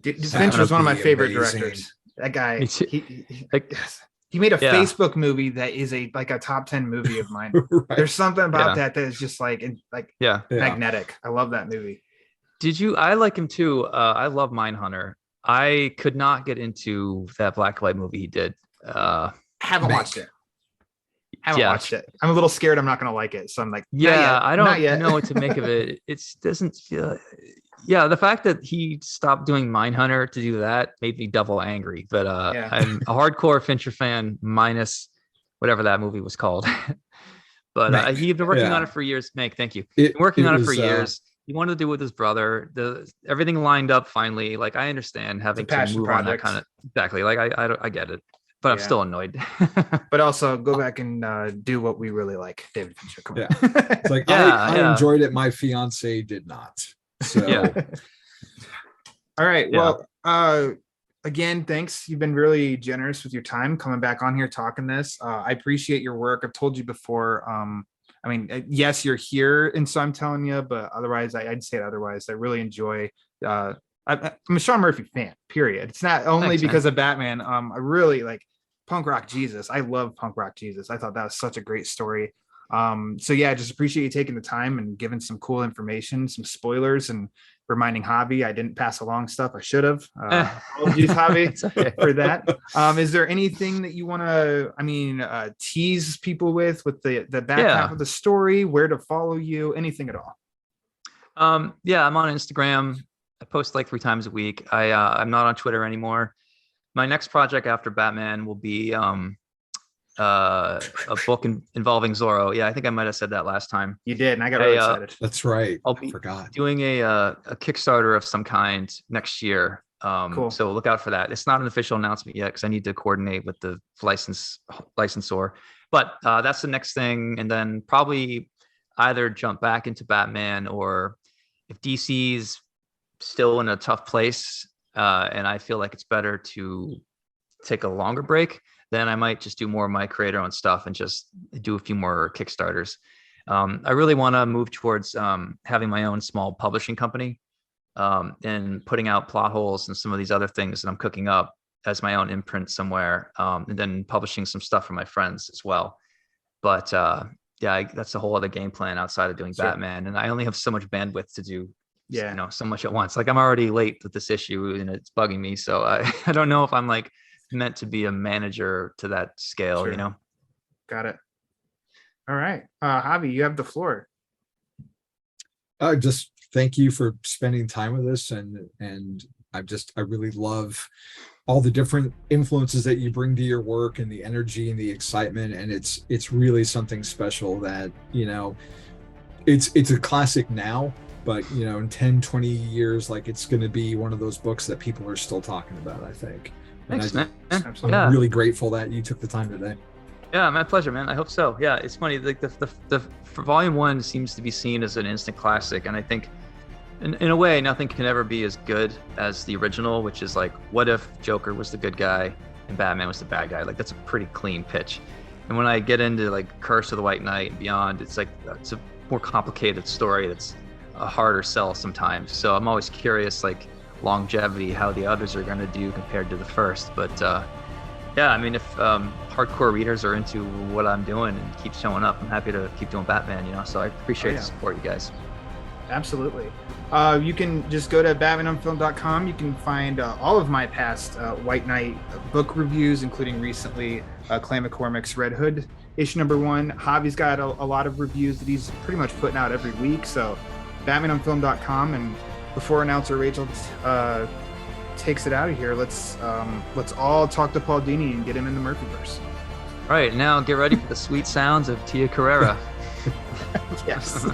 Fincher is one of my favorite directors. That guy, he made a Facebook movie that is a top 10 movie of mine. Right. There's something about that is just magnetic. I love that movie. I like him too. I love Mindhunter. I could not get into that black and white movie he did. Haven't watched it. Watched it. I'm a little scared I'm not going to like it. So I'm like, I don't know what to make of it. It doesn't the fact that he stopped doing Mindhunter to do that made me double angry. But I'm a hardcore Fincher fan, minus whatever that movie was called. But he'd been working on it for years. Meg, thank you. Been working on it for years. He wanted to do it with his brother. Everything lined up finally. Like, I understand having to move on that kind of exactly. Like I get it, but I'm still annoyed. But also go back and do what we really like, David Fincher. Come on. It's like I enjoyed it. My fiance did not. So all right. Well, again, thanks. You've been really generous with your time coming back on here talking this. I appreciate your work. I've told you before. I mean, yes, you're here, and so I'm telling you, but otherwise, I'd say it otherwise. I really enjoy. I'm a Sean Murphy fan. Period. It's not only because of Batman. I really like Punk Rock Jesus. I love Punk Rock Jesus. I thought that was such a great story. So yeah, just appreciate you taking the time and giving some cool information, some spoilers, and reminding Javi I didn't pass along stuff I should have. Apologies, Javi, for that. Is there anything that you want to, tease people with the back half of the story, where to follow you, anything at all? I'm on Instagram. I post like 3 times a week. I'm not on Twitter anymore. My next project after Batman will be a book involving Zorro. Yeah, I think I might have said that last time. You did, and I got really excited. That's right. I'll be doing a Kickstarter of some kind next year. Cool. So look out for that. It's not an official announcement yet because I need to coordinate with the licensor. But that's the next thing, and then probably either jump back into Batman, or if DC's still in a tough place, and I feel like it's better to take a longer break, then I might just do more of my creator-owned stuff and just do a few more Kickstarters. I really want to move towards having my own small publishing company, and putting out plot holes and some of these other things that I'm cooking up as my own imprint somewhere, and then publishing some stuff for my friends as well. But that's a whole other game plan outside of doing Batman, and I only have so much bandwidth to do so much at once. Like, I'm already late with this issue and it's bugging me, so I don't know if I'm like meant to be a manager to that scale. Got it. All right, Javi, you have the floor. Just thank you for spending time with us, and I really love all the different influences that you bring to your work, and the energy and the excitement, and it's really something special that, it's a classic now, but in 10, 20 years, like, it's going to be one of those books that people are still talking about, I think. Thanks, man. I'm really grateful that you took the time today. Yeah, my pleasure, man. I hope so. Yeah, it's funny. Like the for Volume 1 seems to be seen as an instant classic, and I think, in a way, nothing can ever be as good as the original, which is like, what if Joker was the good guy and Batman was the bad guy? Like, that's a pretty clean pitch. And when I get into like Curse of the White Knight and beyond, it's like, it's a more complicated story that's a harder sell sometimes. So I'm always curious, like, longevity, how the others are going to do compared to the first. But yeah, I mean, if hardcore readers are into what I'm doing and keep showing up, I'm happy to keep doing Batman, so I appreciate the support, you guys. Absolutely. You can just go to batmanonfilm.com. You can find all of my past White Knight book reviews, including recently Clay McCormick's Red Hood issue #1. Javi's got a lot of reviews that he's pretty much putting out every week. So batmanonfilm.com. And before announcer Rachel takes it out of here, let's all talk to Paul Dini and get him in the Murphyverse. All right, now get ready for the sweet sounds of Tia Carrera. Yes.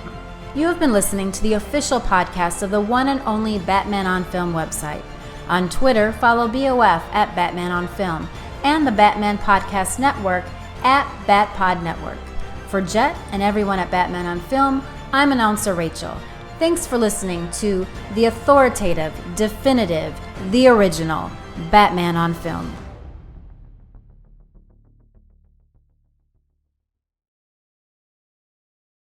You have been listening to the official podcast of the one and only Batman on Film website. On Twitter, follow BOF at Batman on Film and the Batman Podcast Network at BatPod Network. For Jet and everyone at Batman on Film, I'm announcer Rachel. Thanks for listening to the authoritative, definitive, the original Batman on Film.